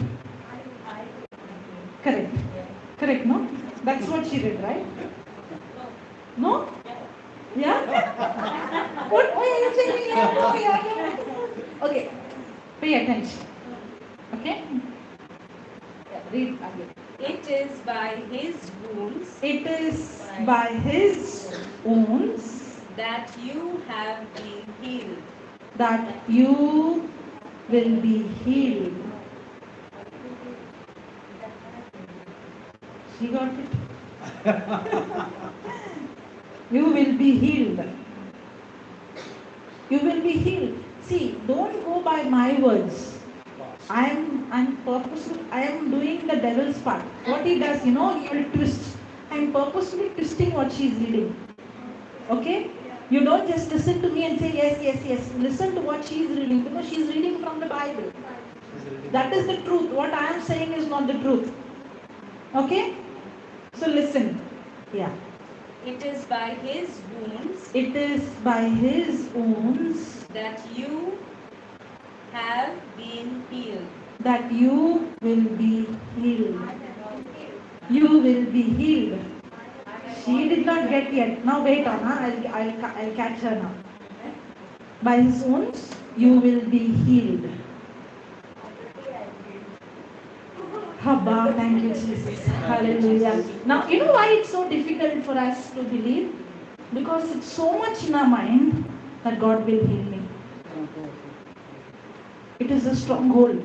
Speaker 1: Correct, no? That's what she did, right? No? Yeah? What? Why are you saying yeah? No, yeah. Okay. Pay attention. Okay? Yeah, read again.
Speaker 2: It is by his wounds
Speaker 1: It is by his wounds
Speaker 2: that you have been healed.
Speaker 1: that you will be healed. She got it? You will be healed. You will be healed. See, don't go by my words. I'm purposely, I am doing the devil's part. What he does, he will twist. I'm purposely twisting what she's reading. Okay? You don't just listen to me and say yes. Listen to what she's reading because she's reading from the Bible. That is the truth. What I am saying is not the truth. Okay? So listen. Yeah.
Speaker 2: It is by his wounds
Speaker 1: It is by his wounds
Speaker 2: that you have been healed.
Speaker 1: that you will be healed. You will be healed. She did not get yet. Now wait on her. I'll catch her now. By his wounds, you will be healed. Habba, thank you, Jesus. Hallelujah. Now, you know why it's so difficult for us to believe? Because it's so much in our mind that God will heal me. It is a stronghold.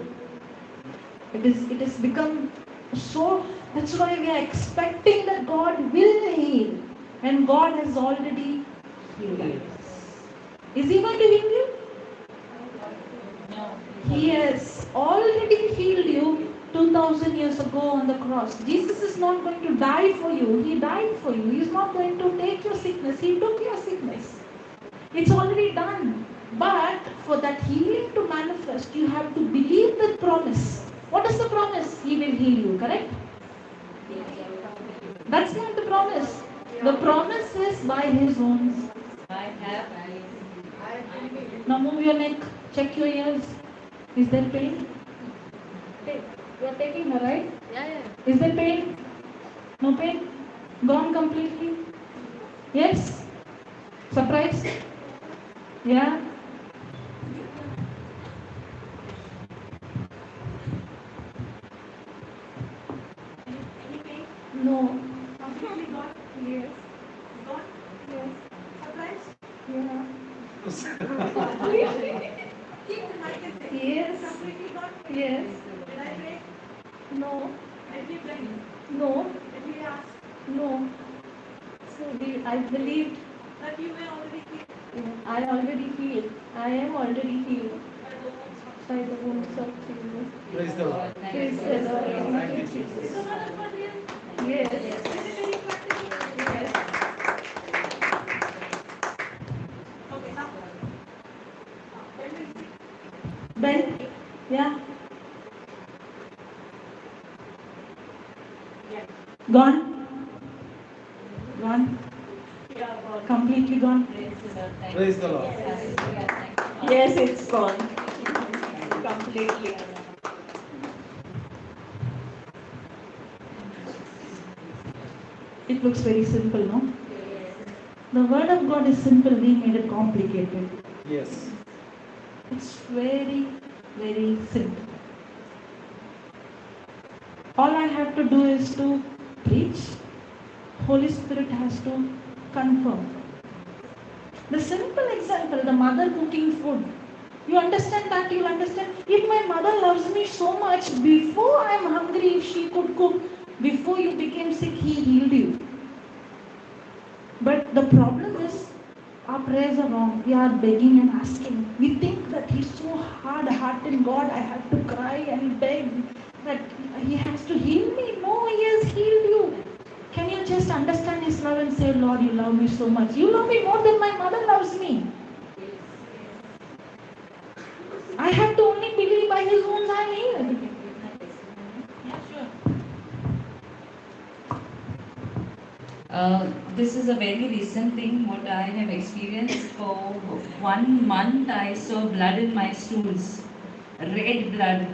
Speaker 1: It has become so. That's why we are expecting that God will heal, and God has already healed us. Is He going to heal you? He has already healed you 2000 years ago on the cross. Jesus is not going to die for you. He died for you. He is not going to take your sickness. He took your sickness. It's already done. But for that healing to manifest, you have to believe the promise. What is the promise? He will heal you, correct? That's not the promise. The promise is by His wounds.
Speaker 2: I have.
Speaker 1: Now move your neck. Check your ears. Is there pain? You are taking her, right?
Speaker 3: Yeah.
Speaker 1: Is there pain? No pain? Gone completely? Yes? Surprised? Yeah?
Speaker 2: Any pain?
Speaker 1: No.
Speaker 2: Completely gone?
Speaker 1: Yes.
Speaker 2: Gone?
Speaker 1: Yes.
Speaker 2: Surprised?
Speaker 1: Yeah.
Speaker 2: Keep the mic and say.
Speaker 1: Yes.
Speaker 2: Completely gone?
Speaker 1: Yes.
Speaker 2: Did I pray?
Speaker 1: No.
Speaker 2: Did we pray?
Speaker 1: No.
Speaker 2: Did we ask
Speaker 1: No. So I believed.
Speaker 2: that you were already healed?
Speaker 1: I already healed. I am already healed
Speaker 2: By the wounds
Speaker 1: by the wounds of Jesus.
Speaker 4: Praise the Lord.
Speaker 1: Praise the Lord.
Speaker 4: Thank you, Jesus.
Speaker 2: Is the word of God real?
Speaker 1: Yes. Very practical. Yes. Okay, now. Ben? Yeah. Gone? Gone? Completely gone?
Speaker 4: Praise the Lord.
Speaker 1: Yes, it's gone. Completely. It looks very simple, no? The word of God is simple, we made it complicated.
Speaker 4: Yes.
Speaker 1: It's very, very simple. All I have to do is to preach. Holy Spirit has to confirm. The simple example, the mother cooking food. You understand that? You'll understand. If my mother loves me so much, before I'm hungry, if she could cook, before you became sick, he healed you. But the problem is, our prayers are wrong. We are begging and asking. We think that he's so hard-hearted. God, I have to cry and beg that he has to heal me. No, he has healed you. Can you just understand his love and say, Lord, you love me so much. You love me more than my mother loves me. I have to only believe by his wounds I am healed. Yeah, sure.
Speaker 2: This is a very recent thing what I have experienced. For 1 month I saw blood in my stools, red blood,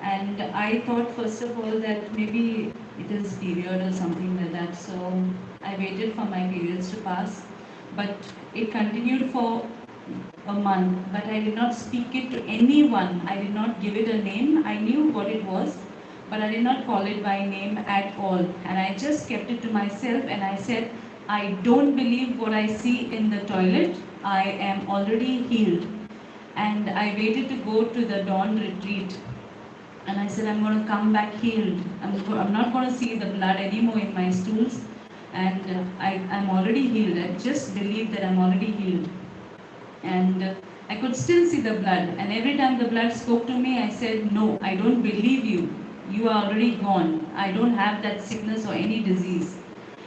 Speaker 2: and I thought first of all that maybe it is period or something like that, so I waited for my periods to pass, but it continued for a month, but I did not speak it to anyone. I did not give it a name. I knew what it was, but I did not call it by name at all. And I just kept it to myself and I said, I don't believe what I see in the toilet. I am already healed. And I waited to go to the dawn retreat. And I said, I'm going to come back healed. I'm not going to see the blood anymore in my stools. And I'm already healed. I just believe that I'm already healed. And I could still see the blood. And every time the blood spoke to me, I said, no, I don't believe you. You are already gone. I don't have that sickness or any disease.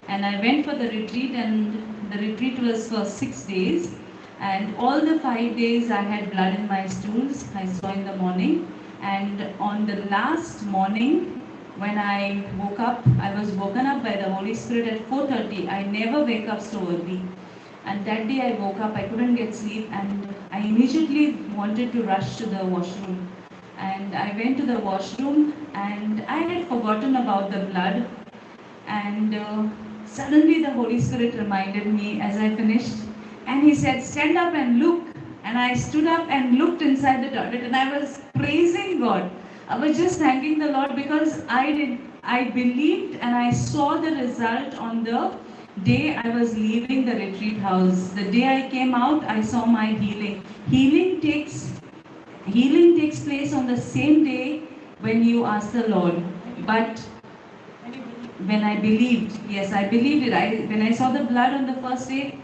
Speaker 2: And I went for the retreat, and the retreat was for 6 days. And all the 5 days I had blood in my stools, I saw in the morning. And on the last morning, when I woke up, I was woken up by the Holy Spirit at 4:30. I never wake up so early. And that day I woke up, I couldn't get sleep, and I immediately wanted to rush to the washroom. And I went to the washroom, and I had forgotten about the blood. And suddenly the Holy Spirit reminded me as I finished, and he said, stand up and look. And I stood up and looked inside the toilet, and I was praising God. I was just thanking the Lord because I believed and I saw the result on the day I was leaving the retreat house. The day I came out, I saw my healing. Healing takes place on the same day when you ask the Lord. But when I believed, yes, I believed it. When I saw the blood on the first day,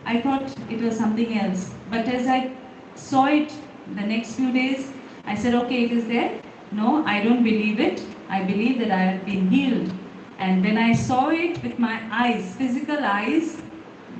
Speaker 2: I thought it was something else. But as I saw it the next few days, I said, okay, it is there. No, I don't believe it. I believe that I have been healed. And when I saw it with my eyes, physical eyes,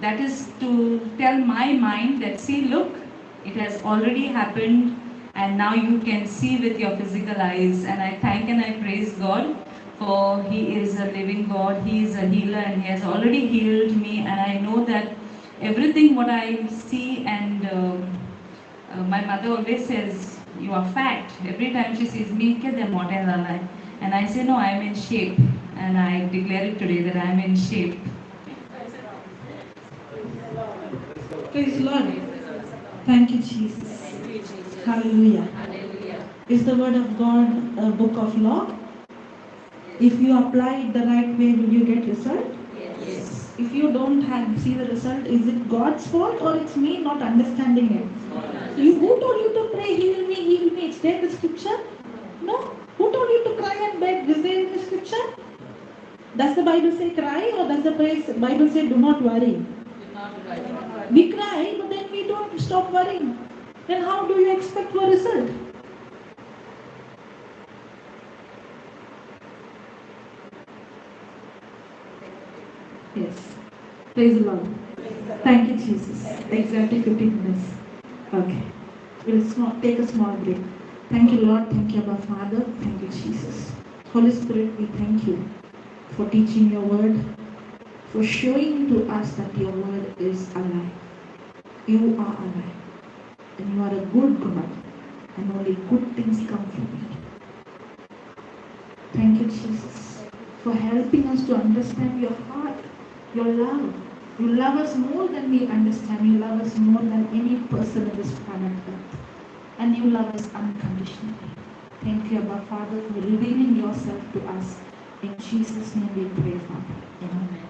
Speaker 2: that is to tell my mind that, see, look, it has already happened, and now you can see with your physical eyes. And I thank and I praise God, for He is a living God, He is a healer, and He has already healed me. And I know that everything what I see, and my mother always says, you are fat. Every time she sees me, and I say, no, I am in shape. And I declare it today that I am in shape.
Speaker 1: Praise the Lord. Thank you, Jesus. Hallelujah. Is the word of God a book of law? If you apply it the right way, will you get result?
Speaker 2: Yes.
Speaker 1: If you don't see the result, is it God's fault or it's me not understanding it? Who told you to pray, heal me, heal me? It's there in the scripture? No. Who told you to cry and beg? Is there in the scripture? Does the Bible say cry, or does the Bible say do not worry? We cry, but then we don't stop worrying. Then how do you expect a result? Yes. Praise the Lord. Thank you, Jesus. Exactly 15 minutes. Okay. We'll take a small break. Thank you, Lord. Thank you, Abba Father. Thank you, Jesus. Holy Spirit, we thank you for teaching your word, for showing to us that your word is alive. You are alive. And you are a good God. And only good things come from you. Thank you, Jesus, for helping us to understand your heart, your love. You love us more than we understand. You love us more than any person on this planet Earth. And you love us unconditionally. Thank you, Abba Father, for revealing yourself to us. In Jesus' name we pray, Father. Amen.